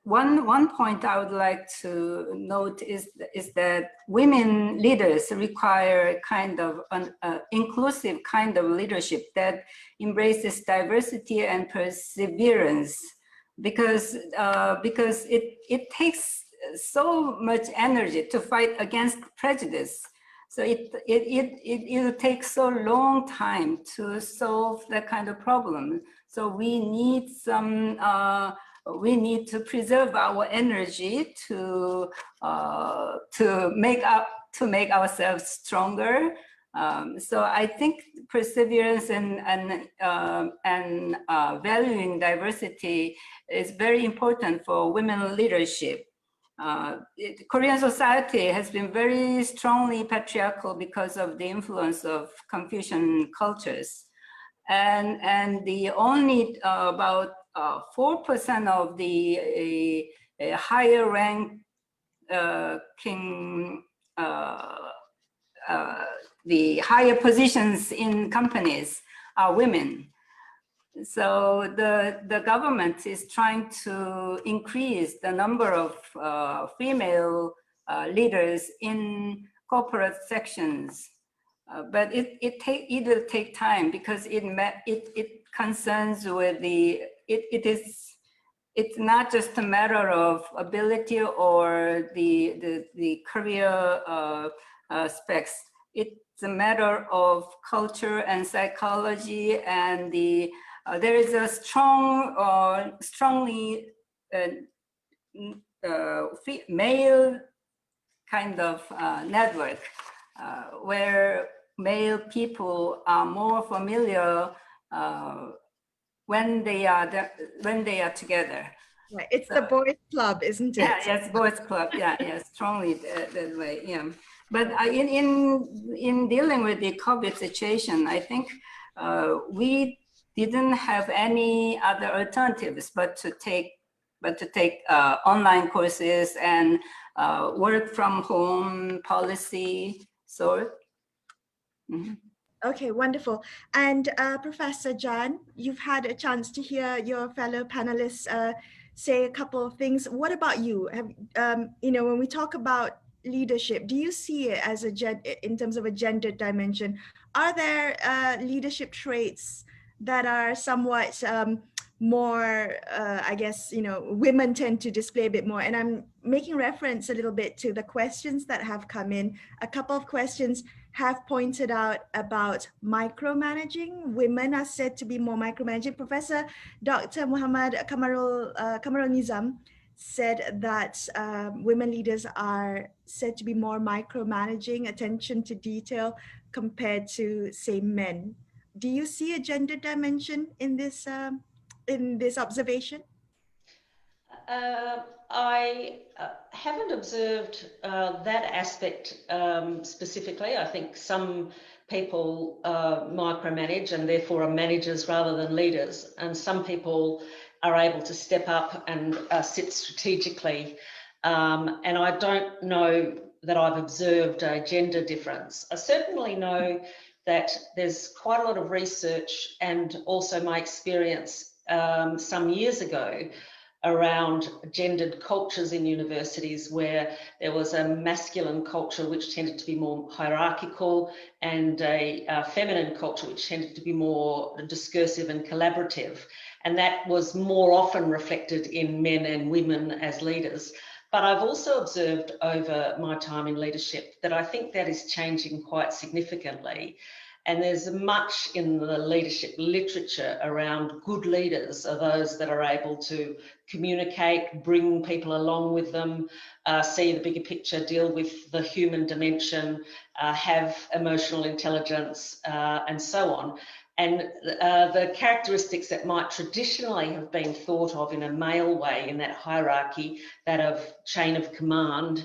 one point I would like to note is that women leaders require kind of an inclusive kind of leadership that embraces diversity and perseverance, because it takes so much energy to fight against prejudice. So it'll take so long time to solve that kind of problem. So we need we need to preserve our energy to make ourselves stronger. So I think perseverance and valuing diversity is very important for women leadership. Korean society has been very strongly patriarchal because of the influence of Confucian cultures. And the only about 4% of the higher ranking the higher positions in companies are women. So the government is trying to increase the number of female leaders in corporate sections. But it will take time because it concerns with it's not just a matter of ability or the career specs. It's a matter of culture and psychology, and there is a strongly male kind of network where male people are more familiar when they are together. Right. It's the boys' club, isn't it? Yeah, yes, boys' club. Yeah, yeah, strongly that way. Yeah, but in dealing with the COVID situation, I think we didn't have any other alternatives but to take online courses and work from home policy. So. Mm-hmm. Okay, wonderful. And Professor Jan, you've had a chance to hear your fellow panelists say a couple of things. What about you? You know, when we talk about leadership, do you see it as in terms of a gender dimension? Are there leadership traits that are somewhat more, I guess, you know, women tend to display a bit more? And I'm making reference a little bit to the questions that have come in. A couple of questions have pointed out about micromanaging. Women are said to be more micromanaging. Professor Dr. Muhammad Kamarul Nizam said that women leaders are said to be more micromanaging, attention to detail compared to, say, men. Do you see a gender dimension in this observation? I haven't observed that aspect specifically. I think some people micromanage and therefore are managers rather than leaders, and some people are able to step up and sit strategically. And I don't know that I've observed a gender difference. I certainly know that there's quite a lot of research and also my experience some years ago around gendered cultures in universities, where there was a masculine culture which tended to be more hierarchical and a feminine culture which tended to be more discursive and collaborative. And that was more often reflected in men and women as leaders. But I've also observed over my time in leadership that I think that is changing quite significantly. And there's much in the leadership literature around good leaders are those that are able to communicate, bring people along with them, see the bigger picture, deal with the human dimension, have emotional intelligence, and so on. And the characteristics that might traditionally have been thought of in a male way, in that hierarchy, that of chain of command,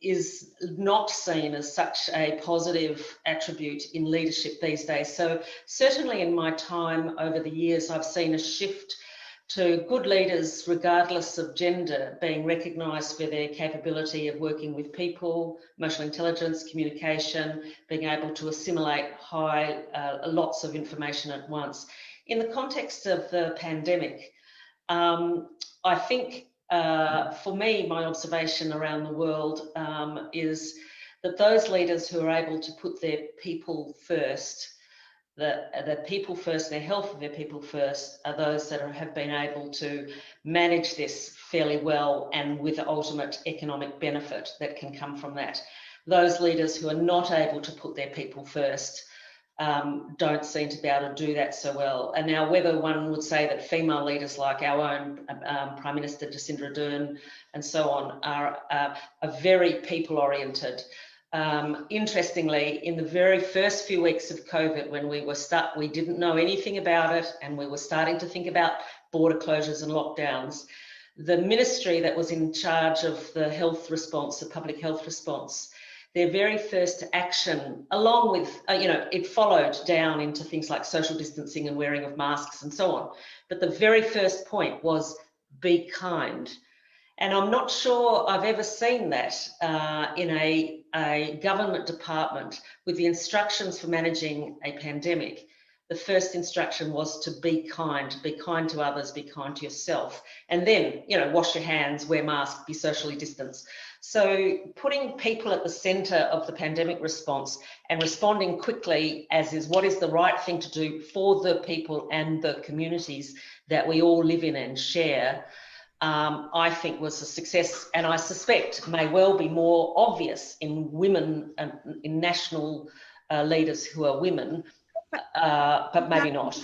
is not seen as such a positive attribute in leadership these days. So certainly in my time over the years, I've seen a shift to good leaders, regardless of gender, being recognised for their capability of working with people, emotional intelligence, communication, being able to assimilate lots of information at once. In the context of the pandemic, I think for me, my observation around the world is that those leaders who are able to put their people first, the people first, their health of their people first, are those that have been able to manage this fairly well and with the ultimate economic benefit that can come from that. Those leaders who are not able to put their people first don't seem to be able to do that so well. And now whether one would say that female leaders like our own Prime Minister Jacinda Ardern and so on are very people-oriented. Interestingly, in the very first few weeks of COVID, when we didn't know anything about it and we were starting to think about border closures and lockdowns, the ministry that was in charge of the health response, the public health response, their very first action, along with, it followed down into things like social distancing and wearing of masks and so on. But the very first point was be kind. And I'm not sure I've ever seen that in a government department with the instructions for managing a pandemic. The first instruction was to be kind to others, be kind to yourself. And then, wash your hands, wear masks, be socially distanced. So putting people at the centre of the pandemic response and responding quickly as is what is the right thing to do for the people and the communities that we all live in and share, I think was a success, and I suspect may well be more obvious in women, in national leaders who are women, but maybe not.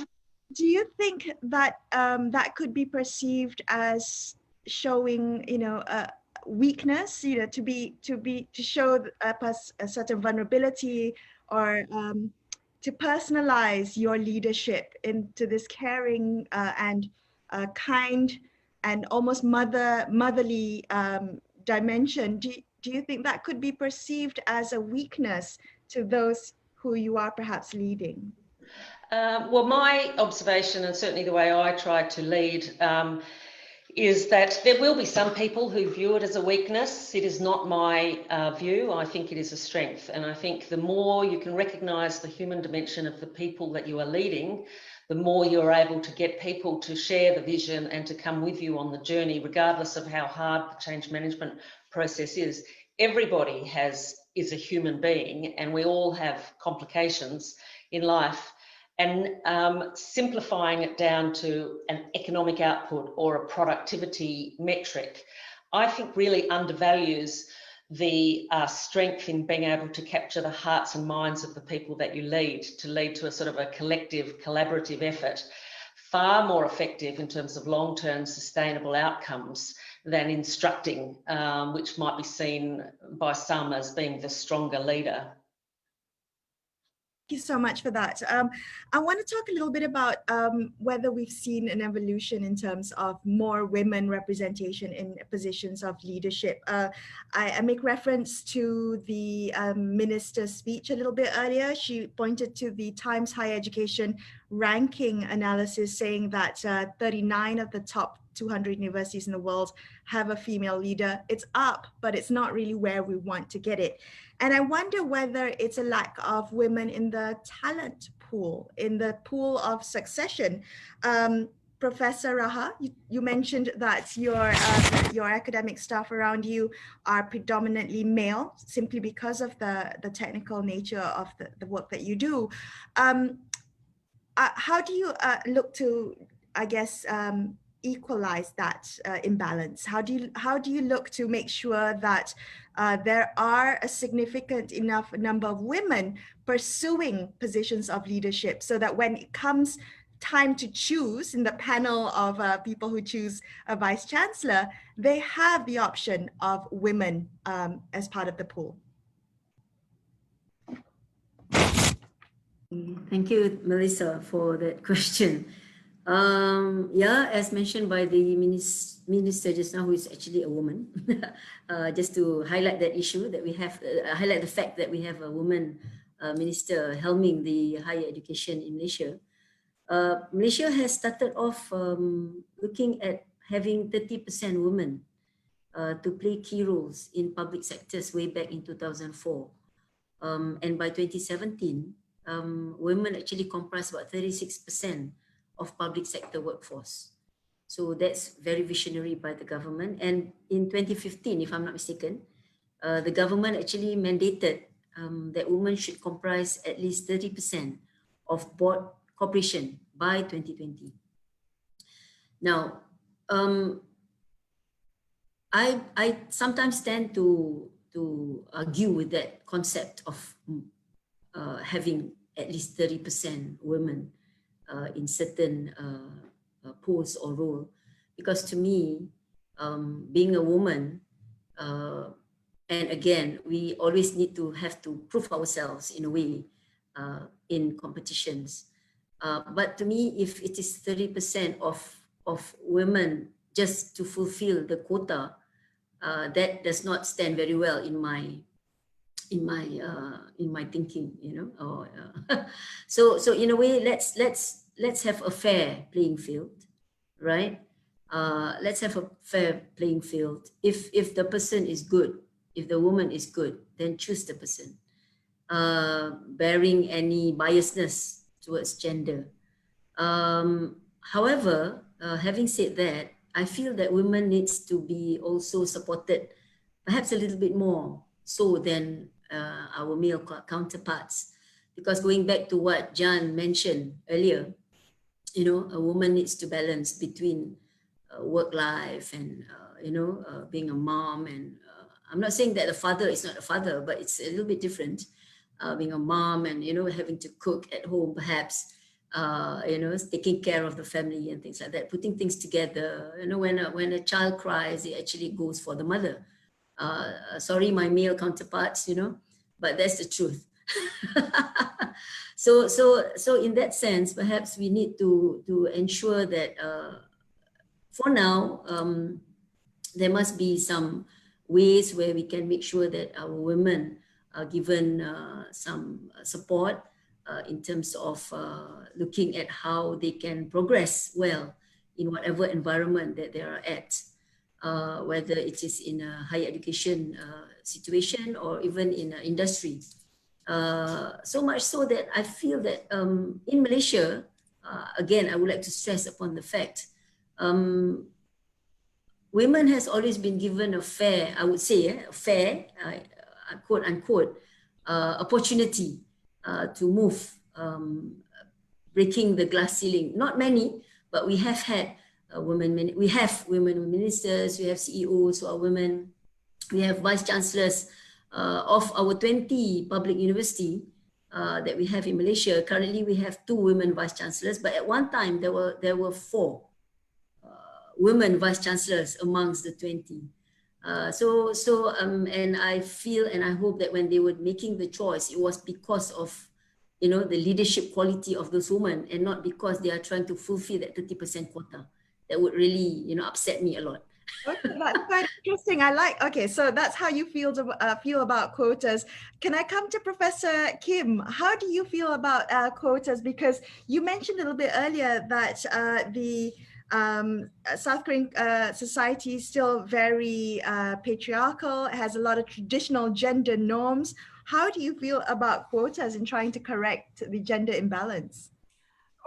Do you think that that could be perceived as showing, weakness, to show a certain vulnerability, or to personalize your leadership into this caring and kind and almost motherly dimension? Do you think that could be perceived as a weakness to those who you are perhaps leading? Well, my observation, and certainly the way I try to lead, is that there will be some people who view it as a weakness. It is not my view. I think it is a strength. And I think the more you can recognise the human dimension of the people that you are leading, the more you're able to get people to share the vision and to come with you on the journey, regardless of how hard the change management process is. Everybody is a human being, and we all have complications in life. And simplifying it down to an economic output or a productivity metric, I think really undervalues the strength in being able to capture the hearts and minds of the people that you lead, to lead to a sort of a collective, collaborative effort, far more effective in terms of long-term sustainable outcomes than instructing, which might be seen by some as being the stronger leader. Thank you so much for that. I want to talk a little bit about whether we've seen an evolution in terms of more women representation in positions of leadership. I make reference to the minister's speech a little bit earlier. She pointed to the Times Higher Education ranking analysis saying that 39 of the top 200 universities in the world have a female leader. It's up, but it's not really where we want to get it. And I wonder whether it's a lack of women in the talent pool, in the pool of succession. Professor Raha, you mentioned that your academic staff around you are predominantly male, simply because of the technical nature of the work that you do. How do you look to, I guess, equalize that imbalance? How do you look to make sure that there are a significant enough number of women pursuing positions of leadership, so that when it comes time to choose in the panel of people who choose a vice chancellor, they have the option of women as part of the pool? Thank you, Melissa, for that question. Yeah, as mentioned by the minister just now, who is actually a woman, just to highlight that issue that we have, highlight the fact that we have a woman minister helming the higher education in Malaysia. Malaysia has started off looking at having 30% women to play key roles in public sectors way back in 2004. And by 2017, women actually comprise about 36% of public sector workforce. So that's very visionary by the government. And in 2015, if I'm not mistaken, the government actually mandated that women should comprise at least 30% of board corporation by 2020. Now, I sometimes tend to argue with that concept of having at least 30% women in certain posts or role, because to me, being a woman, and again, we always need to have to prove ourselves in a way in competitions. But to me, if it is 30% of women just to fulfill the quota, that does not stand very well in my thinking, you know. So in a way, let's have a fair playing field, right? Let's have a fair playing field. If the person is good, if the woman is good, then choose the person, bearing any biasness towards gender. However, having said that, I feel that women needs to be also supported, perhaps a little bit more so than our male counterparts. Because going back to what Jan mentioned earlier, you know, a woman needs to balance between work life and, you know, being a mom. And I'm not saying that the father is not a father, but it's a little bit different. Being a mom and, you know, having to cook at home, perhaps, you know, taking care of the family and things like that, putting things together. You know, when a child cries, it actually goes for the mother. Sorry, my male counterparts, you know, but that's the truth. So in that sense, perhaps we need to ensure that for now, there must be some ways where we can make sure that our women are given some support in terms of looking at how they can progress well in whatever environment that they are at, whether it is in a higher education situation or even in an industry. So much so that I feel that in Malaysia, again, I would like to stress upon the fact, women has always been given a fair, I would say, a fair, quote unquote, opportunity to move, breaking the glass ceiling. Not many, but we have had women, we have women ministers, we have CEOs who are women, we have vice chancellors. Of our 20 public university that we have in Malaysia, currently we have 2 women vice chancellors, but at one time there were 4 women vice chancellors amongst the 20. And I feel and I hope that when they were making the choice, it was because of, you know, the leadership quality of those women, and not because they are trying to fulfill that 30% quota. That would really, you know, upset me a lot. Okay, that's quite interesting. I like, okay, so that's how you feel about quotas. Can I come to Professor Kim? How do you feel about quotas? Because you mentioned a little bit earlier that the South Korean society is still very patriarchal, has a lot of traditional gender norms. How do you feel about quotas in trying to correct the gender imbalance?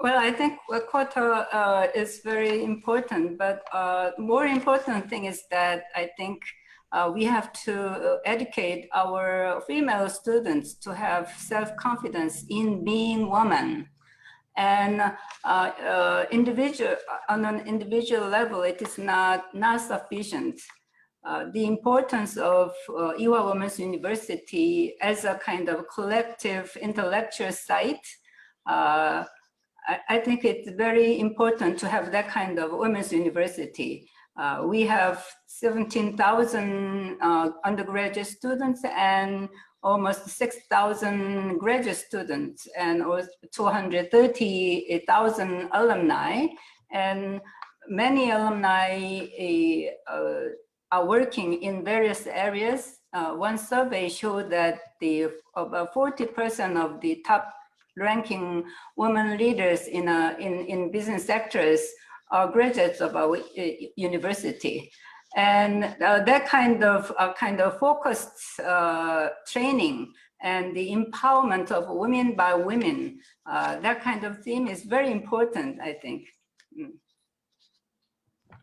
Well, I think a quota is very important, but more important thing is that I think we have to educate our female students to have self-confidence in being woman. And on an individual level, it is not sufficient. The importance of Yihwa Women's University as a kind of collective intellectual site, I think it's very important to have that kind of women's university. We have 17,000 undergraduate students and almost 6,000 graduate students and 230,000 alumni. And many alumni are working in various areas. One survey showed that about 40% of the top ranking women leaders in business sectors are graduates of our university. And that kind of focused training and the empowerment of women by women, that kind of theme is very important, I think.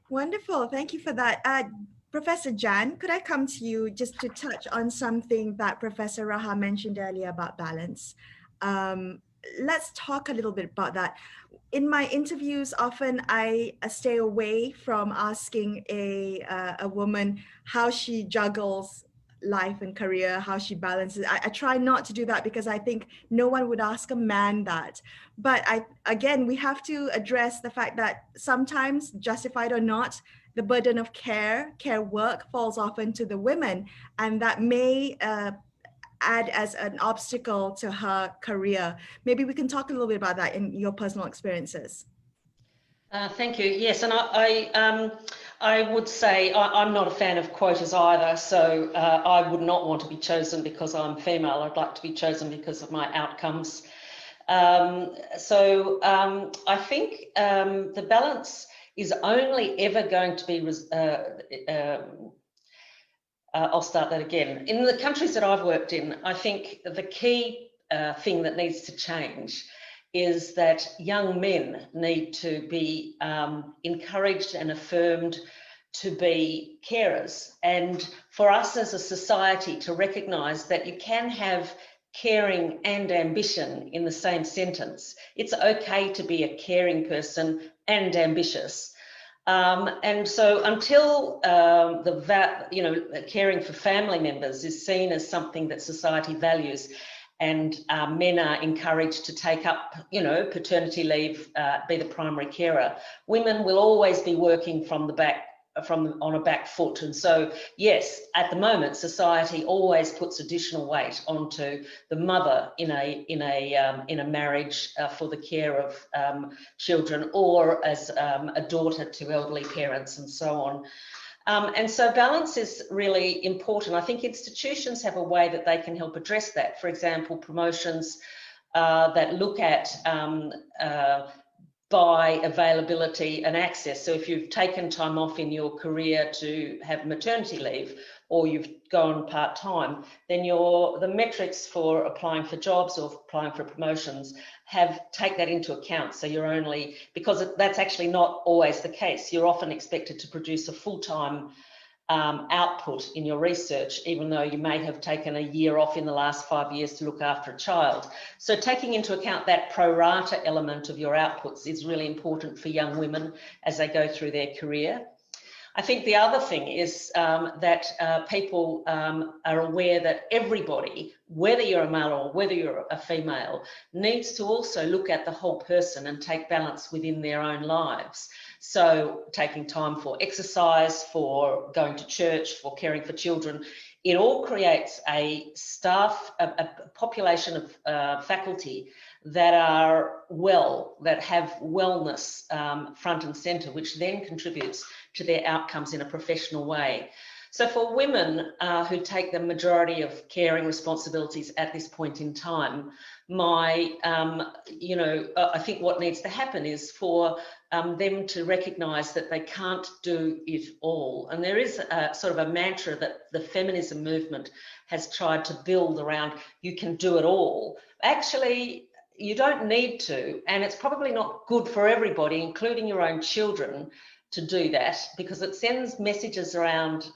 Wonderful, thank you for that. Professor Jan, could I come to you just to touch on something that Professor Raha mentioned earlier about balance? Let's talk a little bit about that. In my interviews, often I stay away from asking a woman how she juggles life and career, how she balances. I try not to do that because I think no one would ask a man that. But again, we have to address the fact that sometimes, justified or not, the burden of care work falls often to the women, and that may add as an obstacle to her career. Maybe we can talk a little bit about that in your personal experiences. Thank you. Yes, and I would say I'm not a fan of quotas either, so I would not want to be chosen because I'm female. I'd like to be chosen because of my outcomes. I think the balance is only ever going to be I'll start that again. In the countries that I've worked in, I think the key thing that needs to change is that young men need to be encouraged and affirmed to be carers. And for us as a society to recognise that you can have caring and ambition in the same sentence. It's okay to be a caring person and ambitious. And so until caring for family members is seen as something that society values, and men are encouraged to take up, paternity leave, be the primary carer, women will always be working on a back foot. And so, yes, at the moment, society always puts additional weight onto the mother in a marriage for the care of children, or as a daughter to elderly parents, and so on. And so balance is really important. I think institutions have a way that they can help address that. For example, promotions that look at by availability and access. So if you've taken time off in your career to have maternity leave, or you've gone part-time, then the metrics for applying for jobs or applying for promotions take that into account. So you're only, because that's actually not always the case, you're often expected to produce a full-time output in your research, even though you may have taken a year off in the last 5 years to look after a child. So taking into account that pro rata element of your outputs is really important for young women as they go through their career. I think the other thing is that people are aware that everybody, whether you're a male or whether you're a female, needs to also look at the whole person and take balance within their own lives. So taking time for exercise, for going to church, for caring for children, it all creates a population of faculty that are that have wellness front and centre, which then contributes to their outcomes in a professional way. So for women who take the majority of caring responsibilities at this point in time, I think what needs to happen is for them to recognise that they can't do it all. And there is sort of a mantra that the feminism movement has tried to build around, you can do it all. Actually, you don't need to, and it's probably not good for everybody, including your own children, to do that, because it sends messages around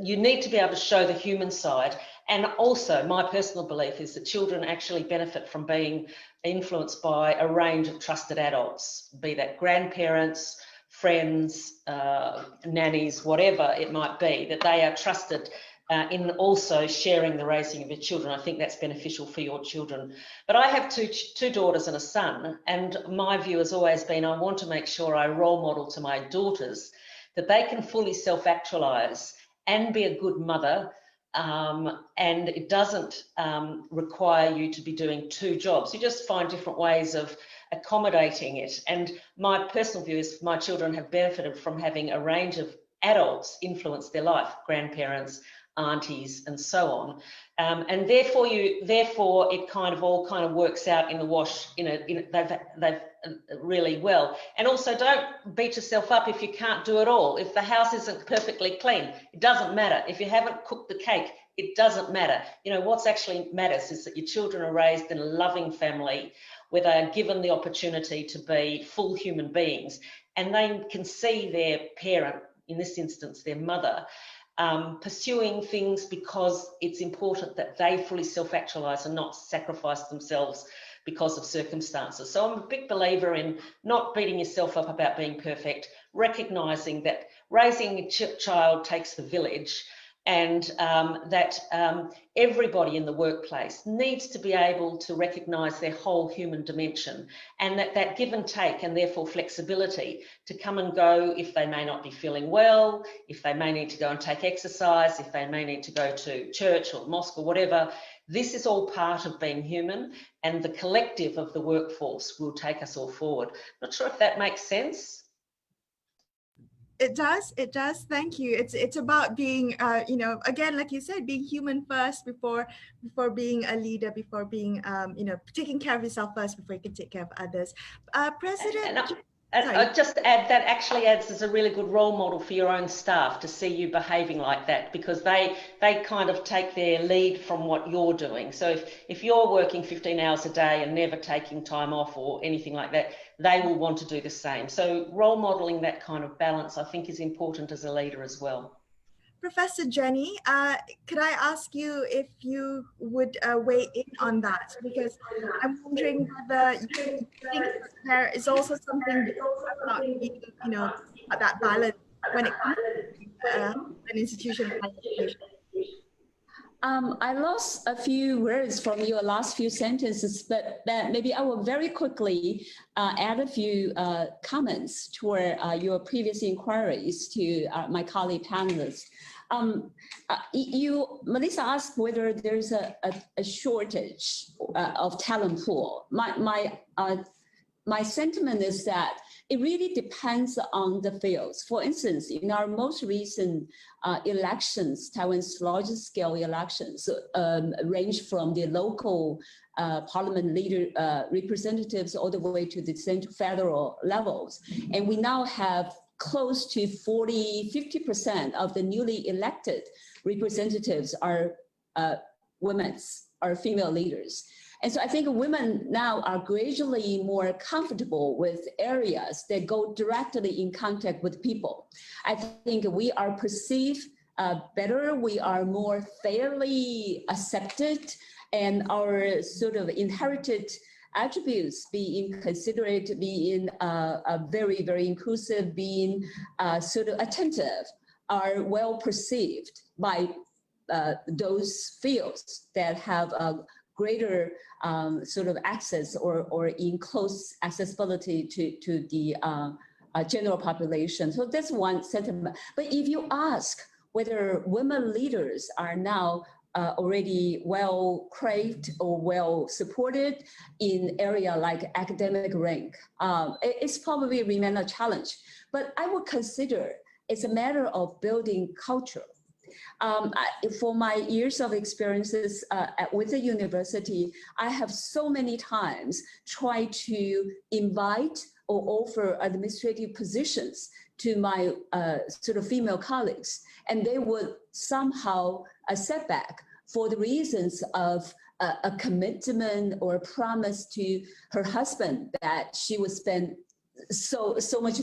you need to be able to show the human side. And also, my personal belief is that children actually benefit from being influenced by a range of trusted adults, be that grandparents, friends, nannies, whatever it might be, that they are trusted in also sharing the raising of your children. I think that's beneficial for your children. But I have two daughters and a son, and my view has always been I want to make sure I role model to my daughters that they can fully self-actualize and be a good mother, and it doesn't require you to be doing two jobs. You just find different ways of accommodating it. And my personal view is my children have benefited from having a range of adults influence their life, grandparents, aunties, and so on. And therefore it kind of all works out in the wash, they've really well. And also, don't beat yourself up if you can't do it all. If the house isn't perfectly clean, it doesn't matter. If you haven't cooked the cake, it doesn't matter. What's actually matters is that your children are raised in a loving family where they are given the opportunity to be full human beings, and they can see their parent, in this instance their mother, pursuing things because it's important that they fully self-actualize and not sacrifice themselves because of circumstances. So I'm a big believer in not beating yourself up about being perfect, recognizing that raising a child takes the village, and that everybody in the workplace needs to be able to recognise their whole human dimension, and that give and take, and therefore flexibility to come and go if they may not be feeling well, if they may need to go and take exercise, if they may need to go to church or mosque or whatever. This is all part of being human, and the collective of the workforce will take us all forward. Not sure if that makes sense. It does. Thank you. It's about being, again, like you said, being human first before being a leader, before being, taking care of yourself first before you can take care of others. President. And I'd just add that actually adds as a really good role model for your own staff to see you behaving like that, because they kind of take their lead from what you're doing. So if you're working 15 hours a day and never taking time off or anything like that, they will want to do the same. So role modeling that kind of balance, I think, is important as a leader as well. Professor Jenny, could I ask you if you would weigh in on that? Because I'm wondering whether you think there is also something about being, that balance when it comes to an institution like education. I lost a few words from your last few sentences, but maybe I will very quickly add a few comments toward your previous inquiries to my colleague panelists. Melissa asked whether there's a shortage of talent pool. My sentiment is that it really depends on the fields. For instance, in our most recent elections, Taiwan's largest scale elections range from the local parliament leader representatives all the way to the central federal levels. And we now have close to 50% of the newly elected representatives are female leaders. And so I think women now are gradually more comfortable with areas that go directly in contact with people. I think we are perceived better, we are more fairly accepted, and our sort of inherited attributes, being considerate, being very, very inclusive, being sort of attentive, are well perceived by those fields that have a greater sort of access or in close accessibility to the general population. So that's one sentiment. But if you ask whether women leaders are now already well craved or well supported in area like academic rank, it's probably remain a challenge. But I would consider it's a matter of building culture. For my years of experiences with the university, I have so many times tried to invite or offer administrative positions to my sort of female colleagues, and they would somehow set back for the reasons of a commitment or a promise to her husband that she would spend so much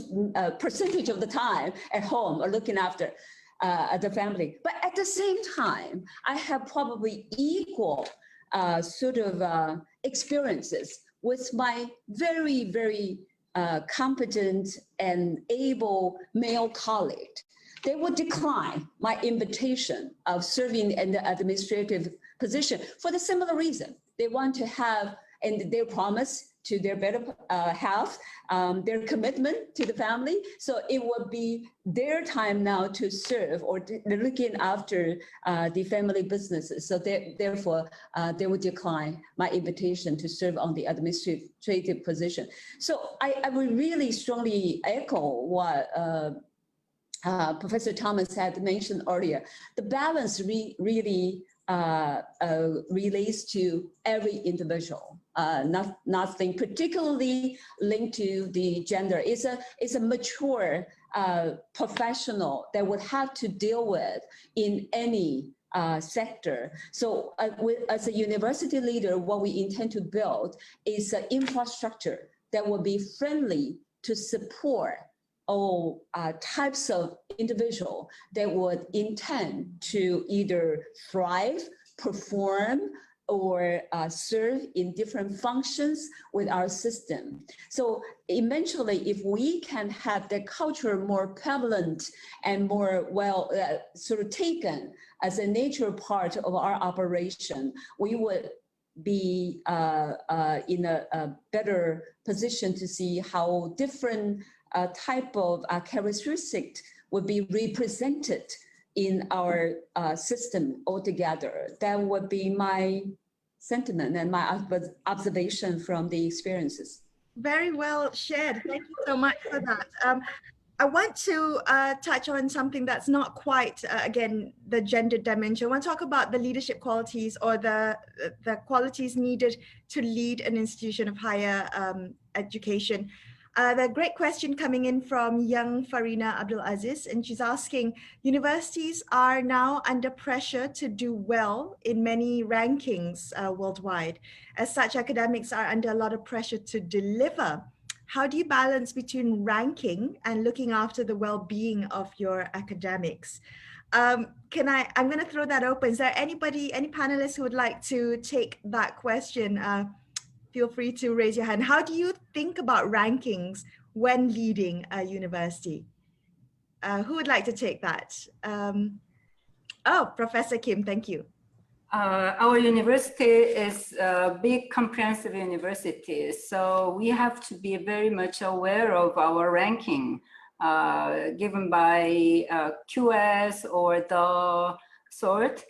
percentage of the time at home or looking after. the family. But at the same time, I have probably equal sort of experiences with my very, very competent and able male colleague. They would decline my invitation of serving in the administrative position for the similar reason. They want to have, and their promise to their better health, their commitment to the family. So it would be their time now to serve or looking after the family businesses. So therefore, they would decline my invitation to serve on the administrative position. So I would really strongly echo what Professor Thomas had mentioned earlier. The balance really relates to every individual. Nothing particularly linked to the gender. It's a mature professional that would have to deal with in any sector. So as a university leader, what we intend to build is an infrastructure that will be friendly to support all types of individual that would intend to either thrive, perform, or serve in different functions with our system. So eventually, if we can have the culture more prevalent and more sort of taken as a natural part of our operation, we would be in a better position to see how different type of characteristics would be represented in our system altogether. That would be my sentiment and my observation from the experiences. Very well shared. Thank you so much for that. I want to touch on something that's not quite, again, the gender dimension. I want to talk about the leadership qualities or the qualities needed to lead an institution of higher education. The great question coming in from young Farina Abdul Aziz, and she's asking, universities are now under pressure to do well in many rankings worldwide. As such, academics are under a lot of pressure to deliver. How do you balance between ranking and looking after the well-being of your academics? I'm going to throw that open. Is there any panelists who would like to take that question? Feel free to raise your hand. How do you think about rankings when leading a university? Who would like to take that? Oh, Professor Kim, thank you. Our university is a big comprehensive university, so we have to be very much aware of our ranking given by QS or the sort.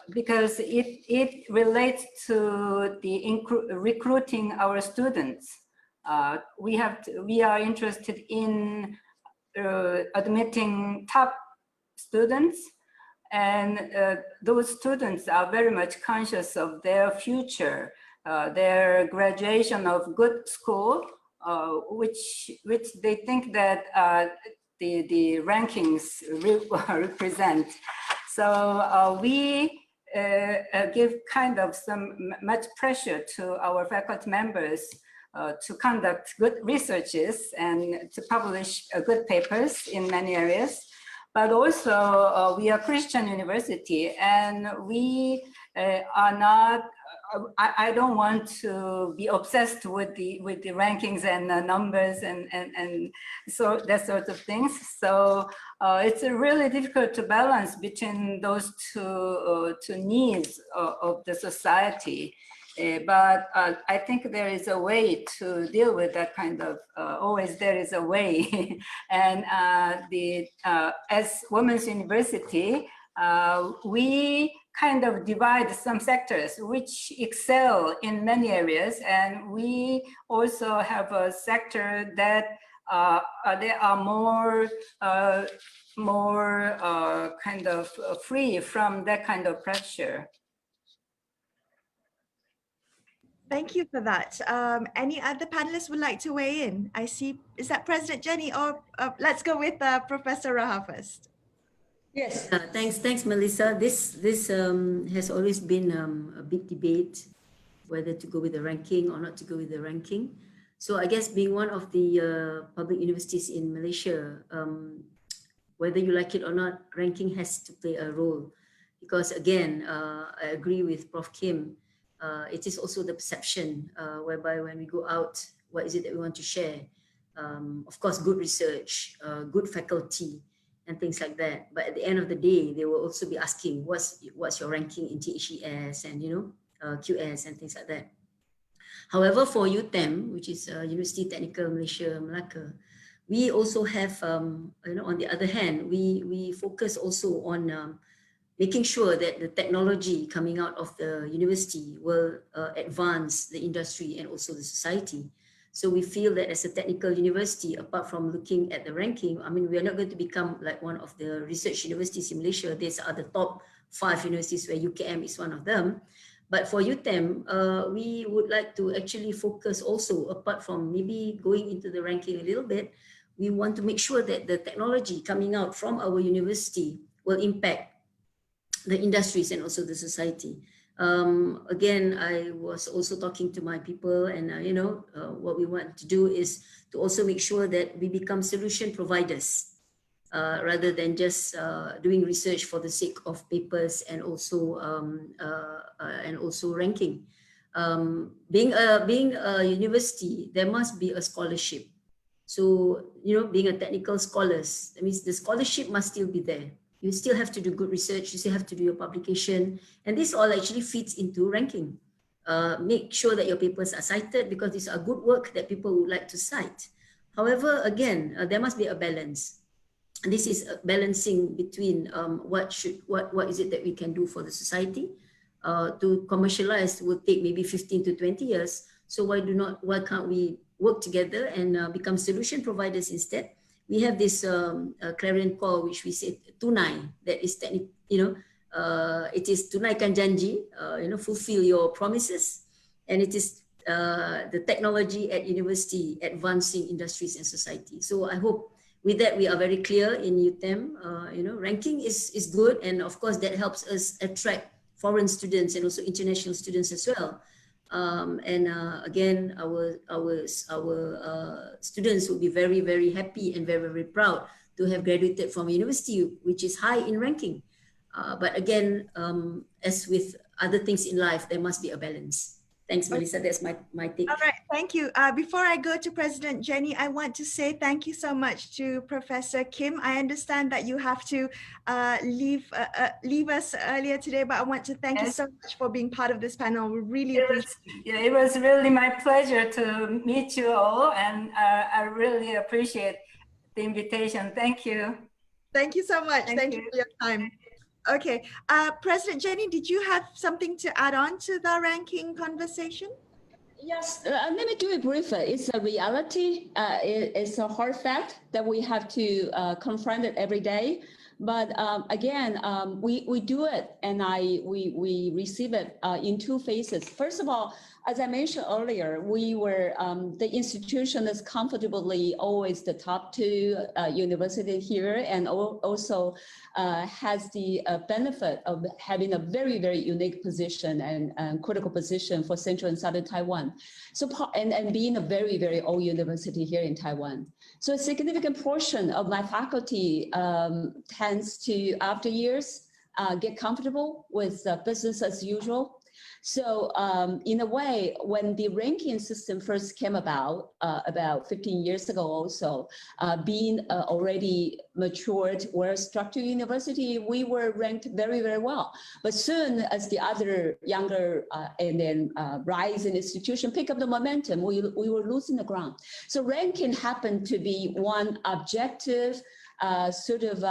Because it relates to the recruiting our students. We are interested in admitting top students, and those students are very much conscious of their future, their graduation of good school, which they think that the rankings represent. So we give kind of much pressure to our faculty members to conduct good researches and to publish good papers in many areas. But also we are Christian university, and we are not, I don't want to be obsessed with the rankings and the numbers and so that sort of things. So it's really difficult to balance between those two needs of the society. But I think there is a way to deal with that kind of, always there is a way. And as Women's University, we kind of divide some sectors which excel in many areas, and we also have a sector that they are more kind of free from that kind of pressure. Thank you for that. Any other panelists would like to weigh in? I see, is that President Jenny, or let's go with Professor Raha first. Yes, thanks, Melissa. This has always been a big debate, whether to go with the ranking or not to go with the ranking. So I guess being one of the public universities in Malaysia, whether you like it or not, ranking has to play a role. Because again, I agree with Prof. Kim, it is also the perception whereby when we go out, what is it that we want to share? Of course, good research, good faculty, and things like that. But at the end of the day, they will also be asking, what's your ranking in THES and QS and things like that. However, for UTEM, which is University Technical Malaysia, Malacca, we also have, on the other hand, we focus also on making sure that the technology coming out of the university will advance the industry and also the society. So we feel that as a technical university, apart from looking at the ranking, I mean, we are not going to become like one of the research universities in Malaysia. These are the top 5 universities where UKM is one of them. But for UTEM, we would like to actually focus also, apart from maybe going into the ranking a little bit, we want to make sure that the technology coming out from our university will impact the industries and also the society. Again, I was also talking to my people, and what we want to do is to also make sure that we become solution providers rather than just doing research for the sake of papers and also ranking. Being a university, there must be a scholarship. So being a technical scholars, that means the scholarship must still be there. You still have to do good research, you still have to do your publication, and this all actually feeds into ranking. Make sure that your papers are cited because these are good work that people would like to cite. However, again, there must be a balance. And this is balancing between what is it that we can do for the society. To commercialize will take maybe 15 to 20 years. So why can't we work together and become solution providers instead? We have this clarion call, which we say tunai, that is it is tunaikan janji, fulfill your promises, and it is the technology at university advancing industries and society. So I hope with that we are very clear in UTEM. Ranking is good, and of course that helps us attract foreign students and also international students as well. Again, our students will be very, very happy and very, very proud to have graduated from a university which is high in ranking. But again, as with other things in life, there must be a balance. Thanks, Melissa. That's my take. All right, thank you. Before I go to President Jenny, I want to say thank you so much to Professor Kim. I understand that you have to leave us earlier today, but I want to thank you so much for being part of this panel. We really appreciate it. It was really my pleasure to meet you all, and I really appreciate the invitation. Thank you. Thank you so much. Thank you for your time. Okay, President Jenny, did you have something to add on to the ranking conversation? Yes, let me do it briefly. It's a reality. It's a hard fact that we have to confront it every day. But again, we do it, and we receive it in 2 phases. First of all, as I mentioned earlier, we were the institution is comfortably always the top 2 university here, and also has the benefit of having a very, very unique position and critical position for Central and Southern Taiwan. So and being a very, very old university here in Taiwan. So a significant portion of my faculty tends to, after years, get comfortable with business as usual. So in a way, when the ranking system first came about 15 years ago also, being already matured, well-structured university, we were ranked very, very well. But soon as the other younger and then rising institution pick up the momentum, we were losing the ground. So ranking happened to be one objective sort of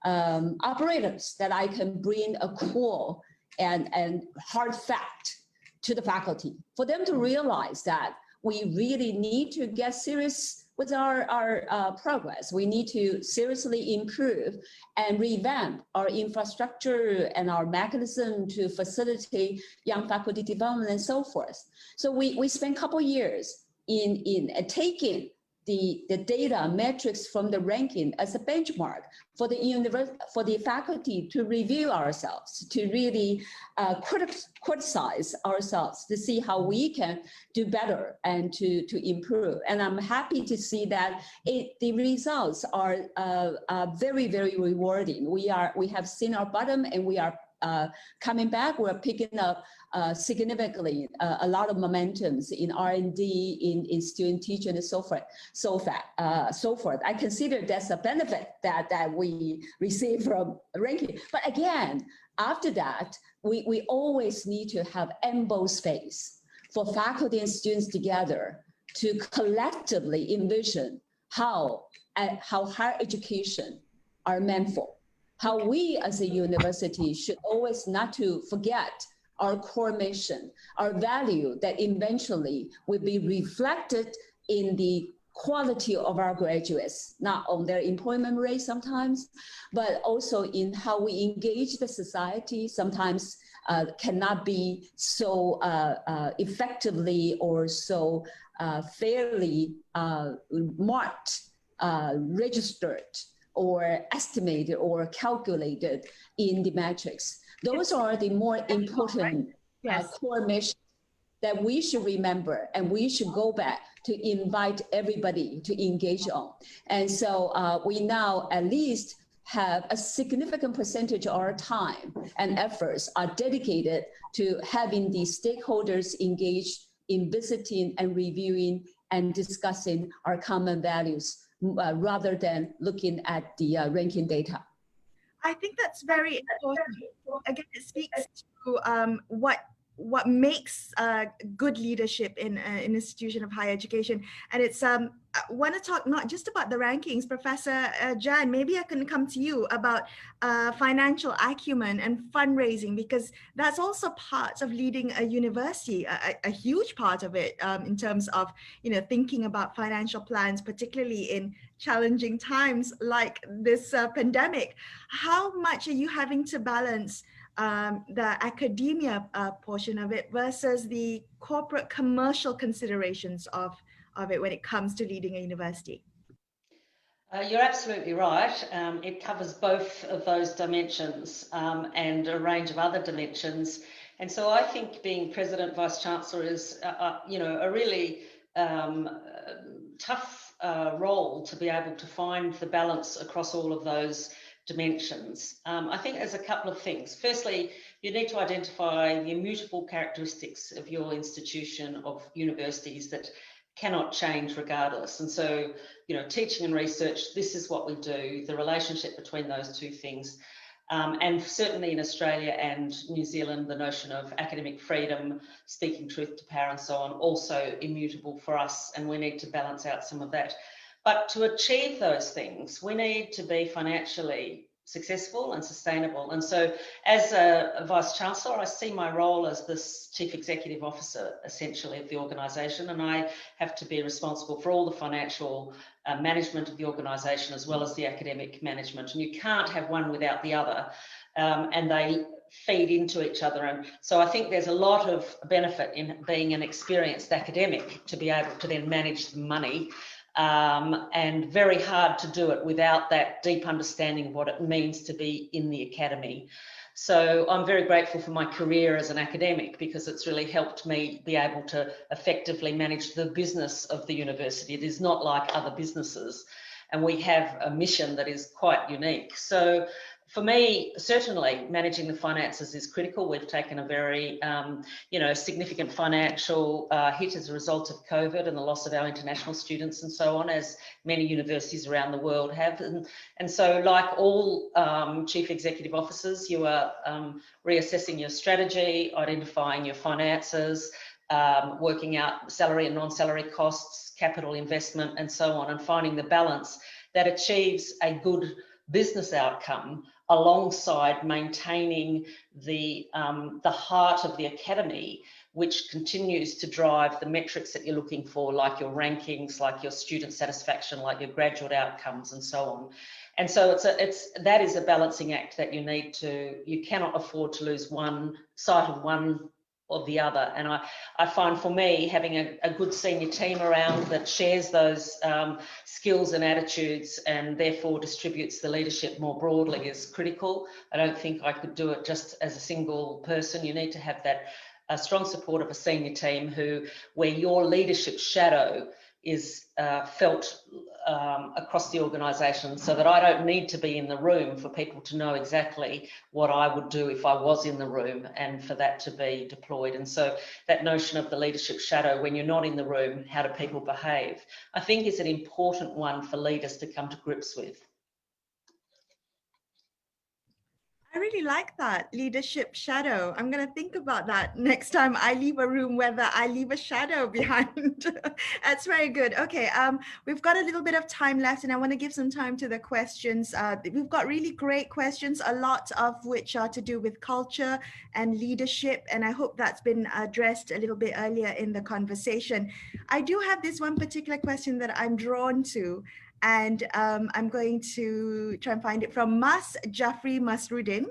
operators that I can bring a cool and hard fact to the faculty for them to realize that we really need to get serious with our progress. We need to seriously improve and revamp our infrastructure and our mechanism to facilitate young faculty development and so forth. So we spent a couple years in taking the data metrics from the ranking as a benchmark for the faculty to review ourselves, to really criticize ourselves, to see how we can do better and to improve. And I'm happy to see that the results are very, very rewarding. We have seen our bottom, and we are coming back. We're picking up significantly a lot of momentums in R&D, in student teaching, and so forth. I consider that's a benefit that we receive from ranking. But again, after that, we always need to have ample space for faculty and students together to collectively envision how higher education are meant for. How we as a university should always not to forget our core mission, our value that eventually will be reflected in the quality of our graduates, not on their employment rate sometimes, but also in how we engage the society. Sometimes cannot be so effectively or so fairly marked, registered, or estimated or calculated in the metrics. Those are the more important core missions that we should remember, and we should go back to invite everybody to engage on. And so we now at least have a significant percentage of our time and efforts are dedicated to having the stakeholders engaged in visiting and reviewing and discussing our common values, rather than looking at the ranking data. I think that's very important. Again, it speaks to what makes good leadership in an institution of higher education. And it's I want to talk not just about the rankings, Professor Jan, maybe I can come to you about financial acumen and fundraising, because that's also part of leading a university, a huge part of it, in terms of, you know, thinking about financial plans, particularly in challenging times like this pandemic. How much are you having to balance the academia portion of it versus the corporate commercial considerations of it when it comes to leading a university? You're absolutely right. It covers both of those dimensions and a range of other dimensions. And so I think being President Vice Chancellor is, you know, a really tough role to be able to find the balance across all of those dimensions. I think there's a couple of things. Firstly, you need to identify the immutable characteristics of your institution, of universities, that cannot change regardless. And so, you know, teaching and research, this is what we do, the relationship between those two things. And certainly in Australia and New Zealand, the notion of academic freedom, speaking truth to power and so on, also immutable for us, and we need to balance out some of that. But to achieve those things, we need to be financially successful and sustainable. And so as a Vice Chancellor, I see my role as this Chief Executive Officer, essentially, of the organisation, and I have to be responsible for all the financial management of the organisation as well as the academic management. And you can't have one without the other, and they feed into each other. And so I think there's a lot of benefit in being an experienced academic to be able to then manage the money. And very hard to do it without that deep understanding of what it means to be in the academy. So I'm very grateful for my career as an academic, because it's really helped me be able to effectively manage the business of the university. It is not like other businesses, and we have a mission that is quite unique. So for me, certainly managing the finances is critical. We've taken a very, you know, significant financial hit as a result of COVID and the loss of our international students and so on, as many universities around the world have. And so, like all chief executive officers, you are reassessing your strategy, identifying your finances, working out salary and non-salary costs, capital investment, and so on, and finding the balance that achieves a good business outcome alongside maintaining the heart of the academy, which continues to drive the metrics that you're looking for, like your rankings, like your student satisfaction, like your graduate outcomes, and so on. And so that is a balancing act that you cannot afford to lose sight of one or the other. And I find for me, having a good senior team around that shares those skills and attitudes and therefore distributes the leadership more broadly is critical. I don't think I could do it just as a single person. You need to have that strong support of a senior team where your leadership shadow is felt across the organisation, so that I don't need to be in the room for people to know exactly what I would do if I was in the room, and for that to be deployed. And so that notion of the leadership shadow, when you're not in the room, how do people behave, I think is an important one for leaders to come to grips with. I really like that leadership shadow. I'm going to think about that next time I leave a room, whether I leave a shadow behind. That's very good. Okay, we've got a little bit of time left, and I want to give some time to the questions. We've got really great questions, a lot of which are to do with culture and leadership, and I hope that's been addressed a little bit earlier in the conversation. I do have this one particular question that I'm drawn to, and I'm going to try and find it from Jafri Masrudin.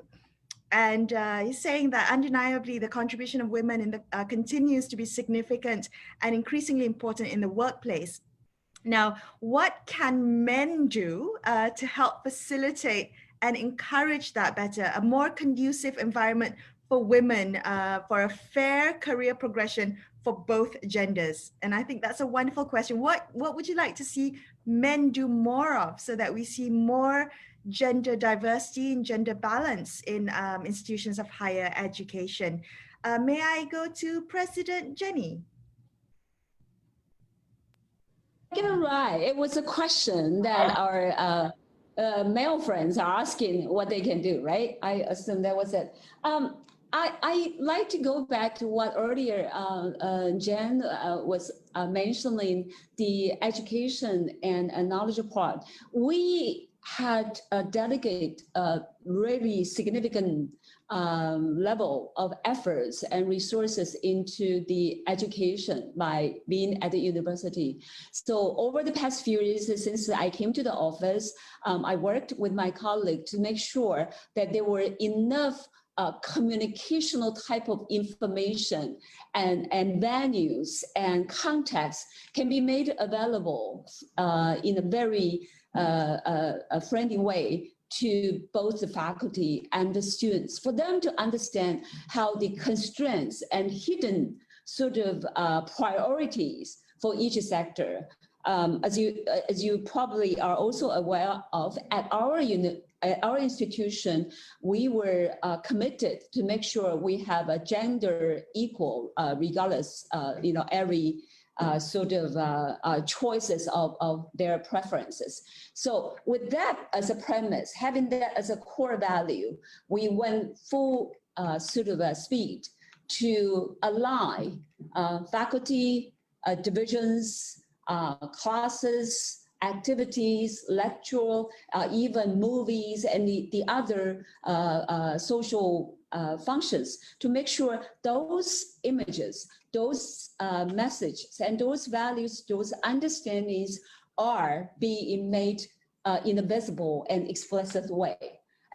And he's saying that undeniably the contribution of women in the, continues to be significant and increasingly important in the workplace. Now, what can men do to help facilitate and encourage that better, a more conducive environment for women, for a fair career progression for both genders? And I think that's a wonderful question. What would you like to see men do more of, so that we see more gender diversity and gender balance in institutions of higher education? May I go to President Jenny? Get it right. It was a question that our male friends are asking what they can do, right? I assume that was it. I like to go back to what earlier Jen was mentioning, the education and knowledge part. We had delegate really significant level of efforts and resources into the education by being at the university. So over the past few years, since I came to the office, I worked with my colleague to make sure that there were enough communicational type of information and venues and contexts can be made available in a very friendly way to both the faculty and the students, for them to understand how the constraints and hidden sort of priorities for each sector. As you probably are also aware of, at our institution, we were committed to make sure we have a gender equal, regardless, every sort of choices of their preferences. So with that as a premise, having that as a core value, we went full sort of speed to align faculty, divisions, classes, activities, lecture, even movies, and the other social functions, to make sure those images, those messages, and those values, those understandings are being made in a visible and explicit way.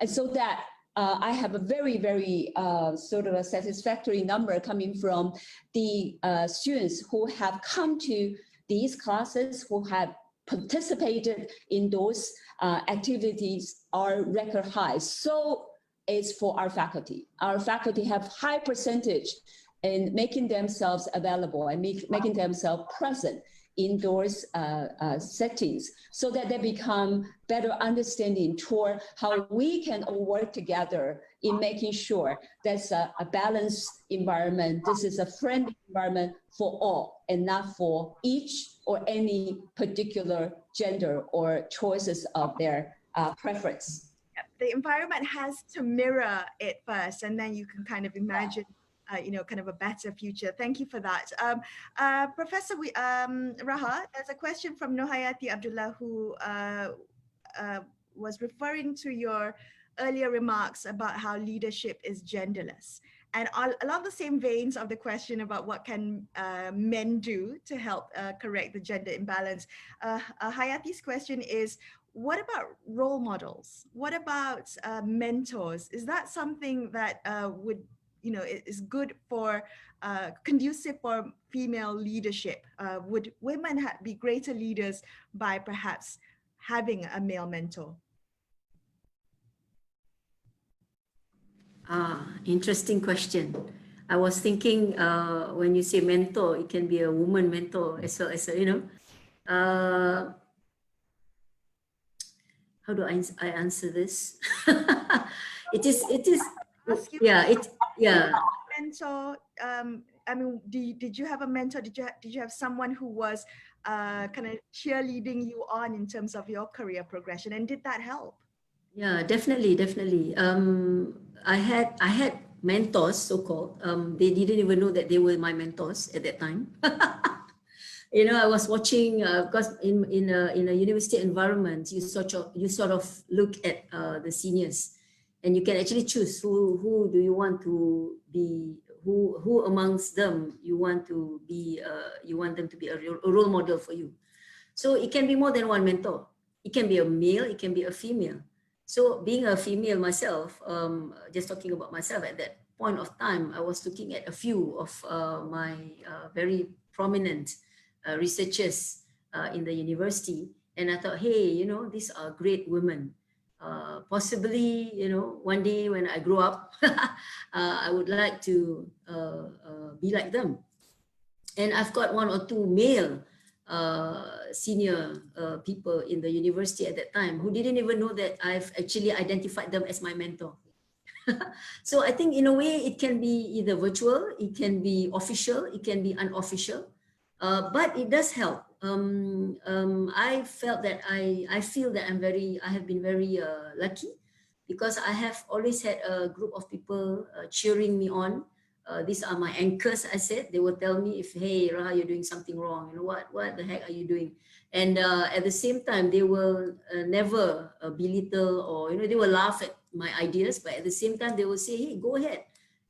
And so that I have a very, very sort of a satisfactory number coming from the students who have come to these classes, who have participated in those activities, are record high. So it's for our faculty. Our faculty have high percentage in making themselves available and making themselves present in those settings, so that they become better understanding toward how we can all work together in making sure that's a balanced environment. This is a friendly environment for all, and not for each or any particular gender or choices of their preference. The environment has to mirror it first, and then you can kind of imagine kind of a better future. Thank you for that. Professor Raha, there's a question from Nohayati Abdullah, who was referring to your earlier remarks about how leadership is genderless. And along the same veins of the question about what can men do to help correct the gender imbalance, Hayati's question is, what about role models? What about mentors? Is that something that would is good for conducive for female leadership? Would women be greater leaders by perhaps having a male mentor? Interesting question. I was thinking when you say mentor, it can be a woman mentor as well as how do I answer this? it is mentor. I mean, did you have a mentor? Did you have someone who was kind of cheerleading you on in terms of your career progression, and did that help? Yeah, definitely. I had mentors, so-called. They didn't even know that they were my mentors at that time. I was watching because in a university environment, you sort of look at the seniors, and you can actually choose who do you want to be, who amongst them you want to be, you want them to be a role model for you. So it can be more than one mentor. It can be a male, it can be a female. So being a female myself, just talking about myself at that point of time, I was looking at a few of my very prominent researchers in the university, and I thought, hey, these are great women. Possibly, one day when I grow up, I would like to be like them. And I've got one or two male senior people in the university at that time who didn't even know that I've actually identified them as my mentor. So I think in a way it can be either virtual, it can be official, it can be unofficial, but it does help. I felt that I feel that I have been very lucky, because I have always had a group of people cheering me on. These are my anchors, I said. They will tell me if, hey, Raha, you're doing something wrong. What the heck are you doing? And at the same time, they will never belittle, or, they will laugh at my ideas, but at the same time, they will say, hey, go ahead.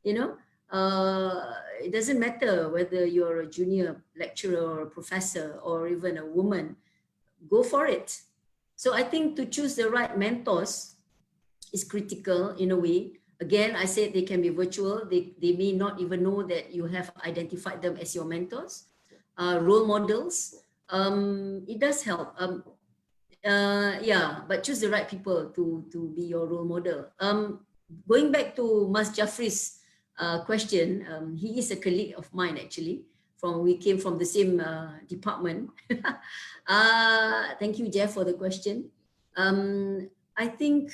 It doesn't matter whether you're a junior lecturer or a professor or even a woman, go for it. So I think to choose the right mentors is critical in a way. Again, I said they can be virtual. They may not even know that you have identified them as your mentors. Role models, it does help. But choose the right people to be your role model. Going back to Mas Jafri's question, he is a colleague of mine actually. We came from the same department. Thank you, Jeff, for the question. I think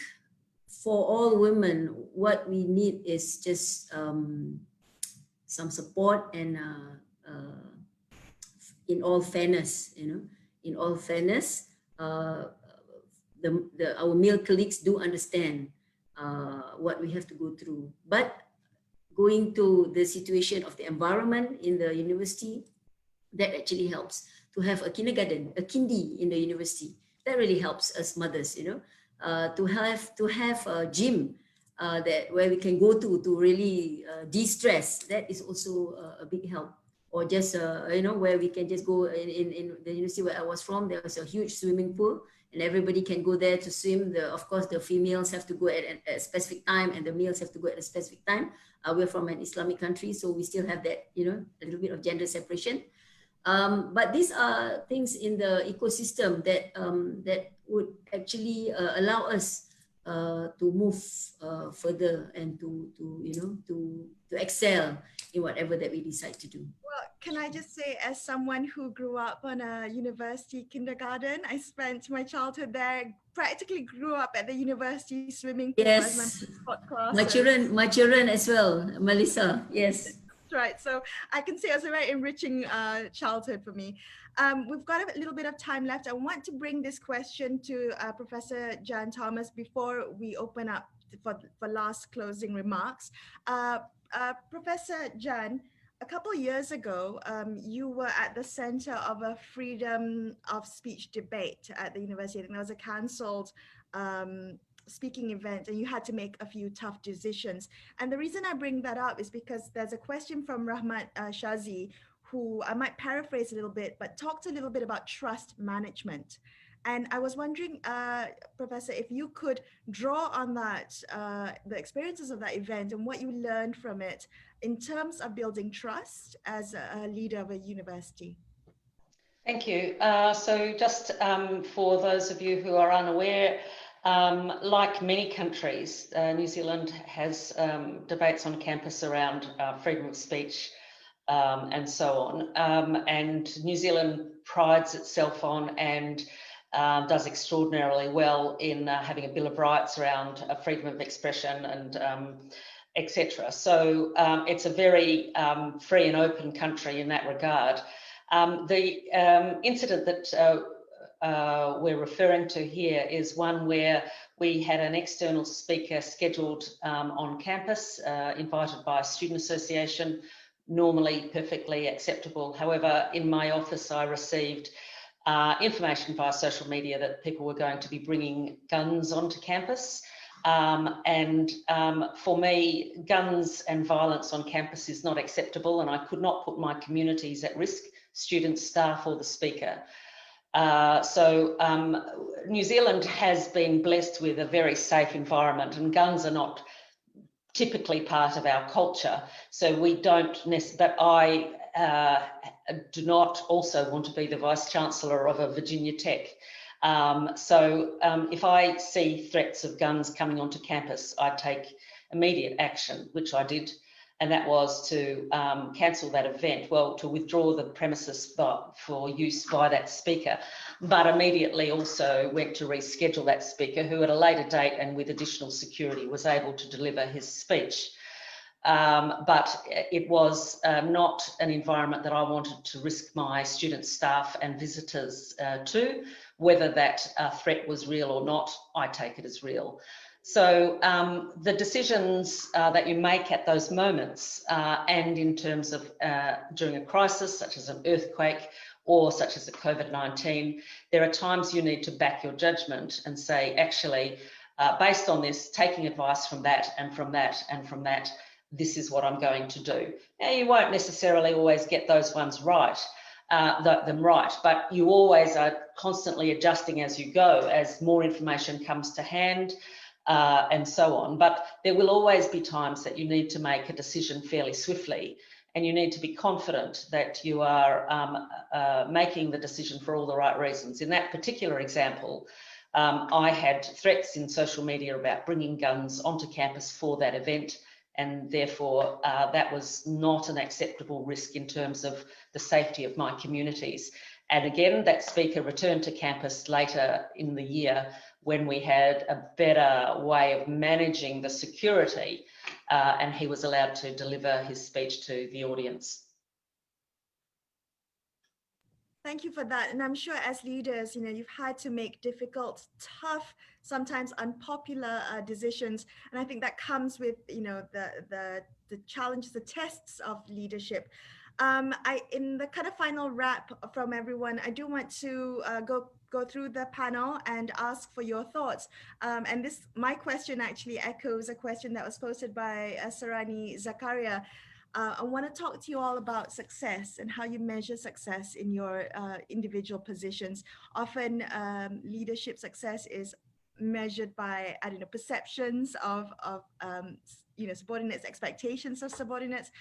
for all women, what we need is just some support, and in all fairness, our male colleagues do understand what we have to go through. But going to the situation of the environment in the university, that actually helps. To have a kindergarten, a kindy in the university, that really helps us mothers, to have a gym where we can go to really de-stress. That is also a big help. Or just where we can just go in the university where I was from, there was a huge swimming pool, and everybody can go there to swim. Of course, the females have to go at a specific time, and the males have to go at a specific time. We're from an Islamic country, so we still have that, a little bit of gender separation. But these are things in the ecosystem that would actually allow us to move further and to excel in whatever that we decide to do. Well, can I just say, as someone who grew up on a university kindergarten, I spent my childhood there, practically grew up at the university swimming pool. Yes, my children as well, Melissa. Yes. Right. So I can say it was a very enriching childhood for me. We've got a little bit of time left. I want to bring this question to Professor Jan Thomas before we open up for last closing remarks. Professor Jan, a couple of years ago, you were at the center of a freedom of speech debate at the university. I think there was a cancelled speaking event, and you had to make a few tough decisions. And the reason I bring that up is because there's a question from Rahmat Shazi, who I might paraphrase a little bit, but talked a little bit about trust management. And I was wondering, Professor, if you could draw on that, the experiences of that event and what you learned from it in terms of building trust as a leader of a university. Thank you. So just for those of you who are unaware, like many countries, New Zealand has debates on campus around freedom of speech and so on. And New Zealand prides itself on and does extraordinarily well in having a Bill of Rights around freedom of expression and etc. So it's a very free and open country in that regard. The incident that we're referring to here is one where we had an external speaker scheduled on campus, invited by a student association, normally perfectly acceptable. However, in my office, I received information via social media that people were going to be bringing guns onto campus. For me, guns and violence on campus is not acceptable, and I could not put my communities at risk, students, staff, or the speaker. New Zealand has been blessed with a very safe environment, and guns are not typically part of our culture. So we don't necessarily, but I do not also want to be the Vice-Chancellor of a Virginia Tech. If I see threats of guns coming onto campus, I take immediate action, which I did, and that was to cancel that event, well, to withdraw the premises for use by that speaker, but immediately also went to reschedule that speaker, who at a later date and with additional security was able to deliver his speech. But it was not an environment that I wanted to risk my students, staff and visitors to. Whether that threat was real or not, I take it as real. So the decisions that you make at those moments and in terms of during a crisis such as an earthquake or such as a COVID-19, there are times you need to back your judgment and say, actually, based on this, taking advice from that and from that and from that, this is what I'm going to do. Now, you won't necessarily always get those ones right, but you always are constantly adjusting as you go, as more information comes to hand, and so on. But there will always be times that you need to make a decision fairly swiftly, and you need to be confident that you are making the decision for all the right reasons. In that particular example, I had threats in social media about bringing guns onto campus for that event, and therefore that was not an acceptable risk in terms of the safety of my communities. And again, that speaker returned to campus later in the year when we had a better way of managing the security, and he was allowed to deliver his speech to the audience. Thank you for that. And I'm sure as leaders, you've had to make difficult, tough, sometimes unpopular decisions. And I think that comes with, the challenges, the tests of leadership. In the kind of final wrap from everyone, I do want to go through the panel and ask for your thoughts. And my question actually echoes a question that was posted by Sarani Zakaria. I want to talk to you all about success and how you measure success in your individual positions. Often leadership success is measured by, perceptions of subordinates, expectations of subordinates.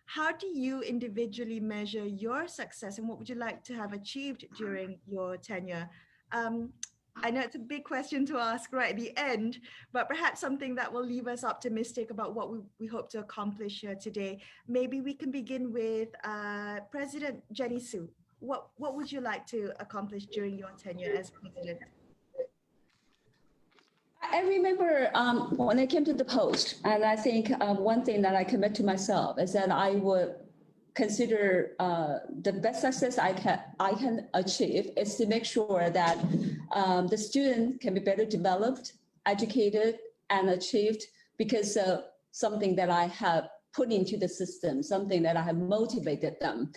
How do you individually measure your success, and what would you like to have achieved during your tenure? I know it's a big question to ask right at the end, but perhaps something that will leave us optimistic about what we hope to accomplish here today. Maybe we can begin with President Jenny Sue. What would you like to accomplish during your tenure as president? I remember when I came to the post, and I think one thing that I commit to myself is that I would consider the best success I can achieve is to make sure that the student can be better developed, educated, and achieved because of something that I have put into the system, something that I have motivated them.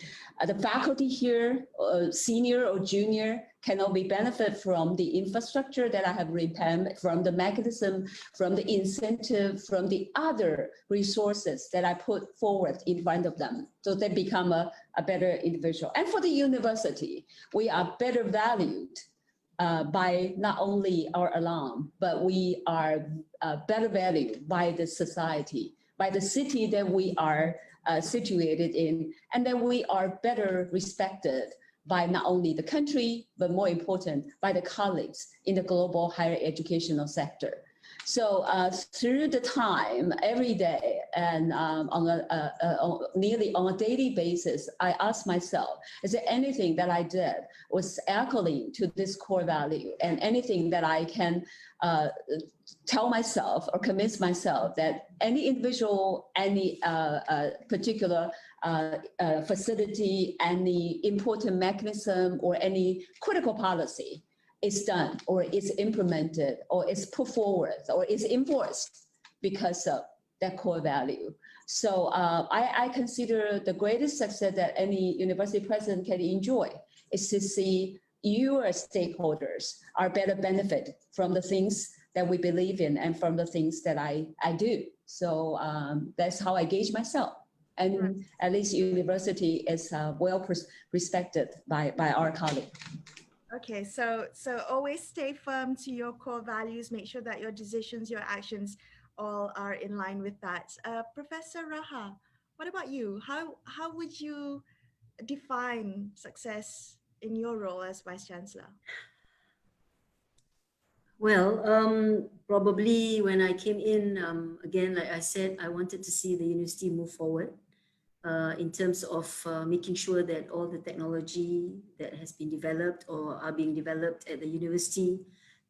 The faculty here, senior or junior, can only benefit from the infrastructure that I have revamped, from the mechanism, from the incentive, from the other resources that I put forward in front of them, so they become a better individual. And for the university, we are better valued by not only our alum, but we are better valued by the society, by the city that we are situated in, and then we are better respected by not only the country, but more important, by the colleagues in the global higher educational sector. So through the time, every day, and nearly on a daily basis, I ask myself, is there anything that I did was echoing to this core value, and anything that I can tell myself or convince myself that any individual, any particular facility, any important mechanism, or any critical policy is done or is implemented or is put forward or is enforced because of that core value. So I consider the greatest success that any university president can enjoy is to see your stakeholders are better benefit from the things that we believe in and from the things that I do. So that's how I gauge myself. And at least university is well respected by our colleagues. Okay, so always stay firm to your core values. Make sure that your decisions, your actions, all are in line with that. Professor Raha, what about you? How would you define success in your role as Vice Chancellor? Well, probably when I came in, again, like I said, I wanted to see the university move forward. In terms of making sure that all the technology that has been developed or are being developed at the university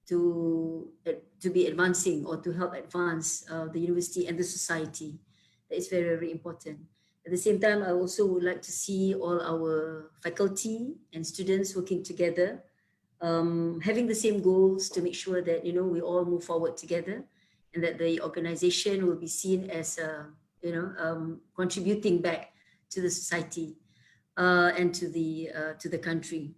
to be advancing or to help advance the university and the society. That is very, very important. At the same time, I also would like to see all our faculty and students working together, having the same goals to make sure that, you know, we all move forward together and that the organization will be seen as contributing back to the society and to the country.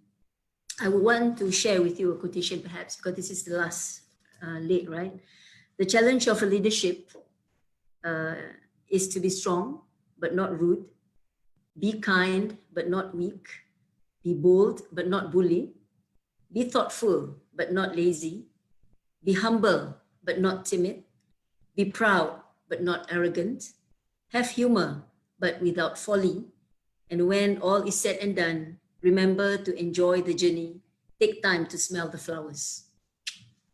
I would want to share with you a quotation perhaps, because this is the last leg, right? The challenge of a leadership is to be strong, but not rude, be kind, but not weak, be bold, but not bully, be thoughtful, but not lazy, be humble, but not timid, be proud, but not arrogant, have humor, but without folly. And when all is said and done, remember to enjoy the journey. Take time to smell the flowers.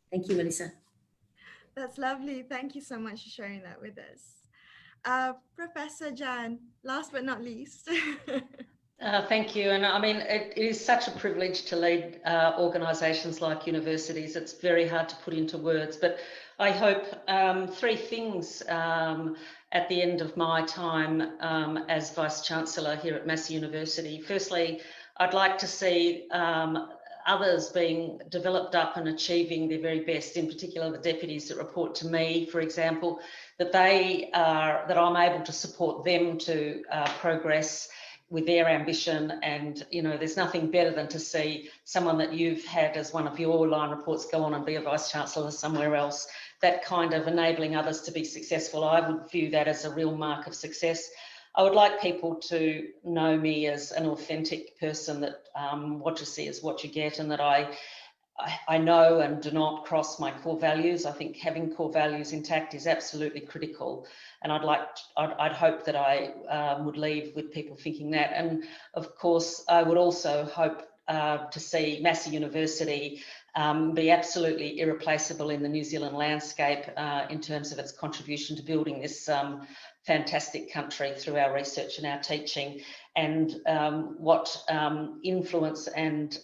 Thank you, Melissa. That's lovely. Thank you so much for sharing that with us. Professor Jan, last but not least. Thank you. And I mean, it is such a privilege to lead organisations like universities. It's very hard to put into words, but I hope three things at the end of my time as Vice-Chancellor here at Massey University. Firstly, I'd like to see others being developed up and achieving their very best, in particular the deputies that report to me, for example, that I'm able to support them to progress with their ambition. And, you know, there's nothing better than to see someone that you've had as one of your line reports go on and be a Vice-Chancellor somewhere else. That kind of enabling others to be successful, I would view that as a real mark of success. I would like people to know me as an authentic person, that what you see is what you get, and that I know and do not cross my core values. I think having core values intact is absolutely critical, and I'd hope that I would leave with people thinking that. And of course, I would also hope to see Massey University be absolutely irreplaceable in the New Zealand landscape in terms of its contribution to building this fantastic country through our research and our teaching, and what influence and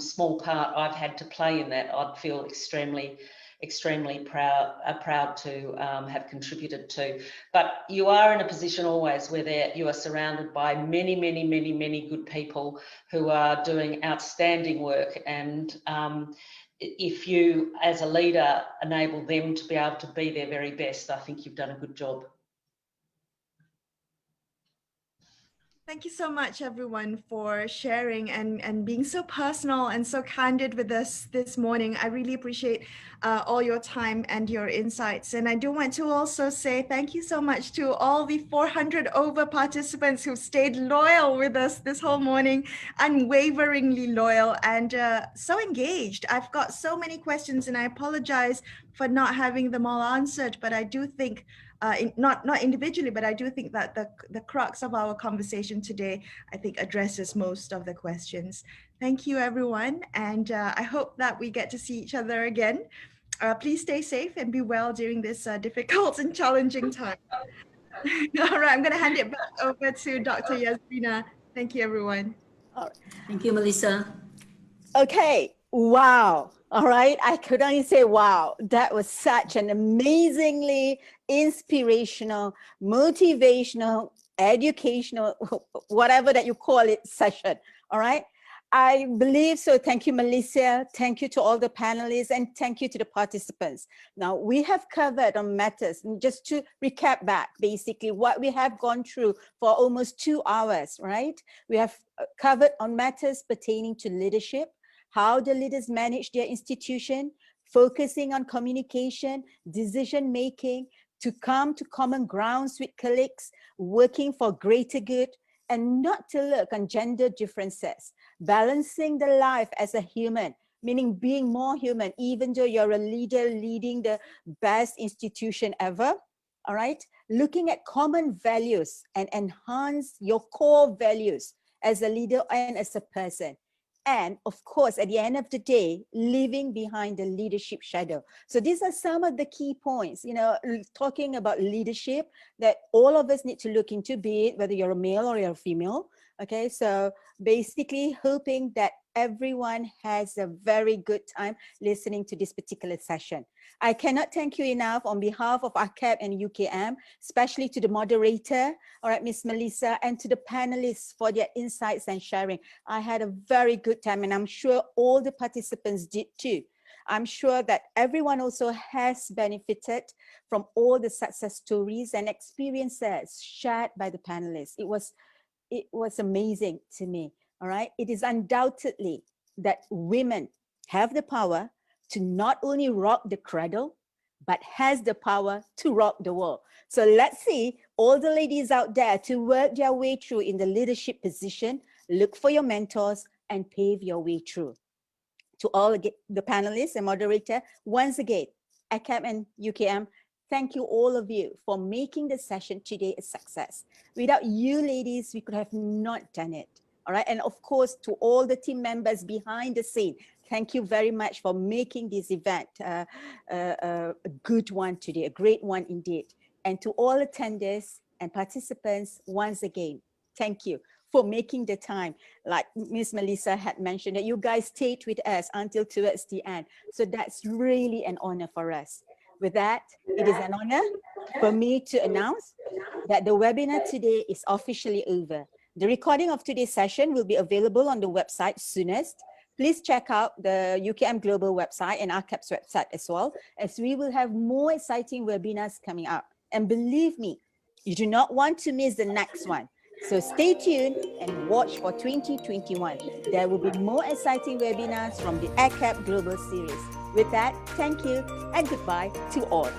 small part I've had to play in that, I'd feel extremely proud to have contributed to. But you are in a position always where you are surrounded by many good people who are doing outstanding work, and if you as a leader enable them to be able to be their very best, I think you've done a good job. Thank you so much, everyone, for sharing and being so personal and so candid with us this morning. I really appreciate all your time and your insights. And I do want to also say thank you so much to all the 400 over participants who stayed loyal with us this whole morning, unwaveringly loyal and so engaged. I've got so many questions and I apologize for not having them all answered, but I do think not individually, but I do think that the crux of our conversation today, I think, addresses most of the questions. Thank you, everyone. And I hope that we get to see each other again. Please stay safe and be well during this difficult and challenging time. All right, I'm going to hand it back over to Dr. Yasrina. Thank you, everyone. Thank you, Melissa. Okay, wow. All right, I could only say wow. That was such an amazingly inspirational, motivational, educational, whatever that you call it, session. All right, I believe so. Thank you, Melissa. Thank you to all the panelists and thank you to the participants. Now, we have covered on matters, and just to recap back, basically what we have gone through for almost 2 hours, right? We have covered on matters pertaining to leadership, how the leaders manage their institution, focusing on communication, decision-making, to come to common grounds with colleagues, working for greater good, and not to look on gender differences, balancing the life as a human, meaning being more human, even though you're a leader leading the best institution ever, all right? Looking at common values and enhance your core values as a leader and as a person. And of course, at the end of the day, leaving behind the leadership shadow. So these are some of the key points, you know, talking about leadership that all of us need to look into, be it whether you're a male or you're a female. Okay, so basically hoping that everyone has a very good time listening to this particular session. I cannot thank you enough on behalf of AKEPT and UKM, especially to the moderator, all right, Miss Melissa, and to the panelists for their insights and sharing. I had a very good time and I'm sure all the participants did too. I'm sure that everyone also has benefited from all the success stories and experiences shared by the panelists. It was amazing to me, all right? It is undoubtedly that women have the power to not only rock the cradle, but has the power to rock the world. So let's see all the ladies out there to work their way through in the leadership position, look for your mentors and pave your way through. To all the panelists and moderator, once again, AKEPT and UKM, thank you all of you for making the session today a success. Without you ladies, we could have not done it. All right, and of course, to all the team members behind the scene, thank you very much for making this event a good one today, a great one indeed. And to all attenders and participants, once again, thank you for making the time. Like Miss Melissa had mentioned, that you guys stayed with us until towards the end. So that's really an honor for us. With that, it is an honor for me to announce that the webinar today is officially over. The recording of today's session will be available on the website soonest. Please check out the UKM Global website and AKEPT's website as well, as we will have more exciting webinars coming up. And believe me, you do not want to miss the next one. So stay tuned and watch for 2021. There will be more exciting webinars from the AKEPT Global series. With that, thank you and goodbye to all.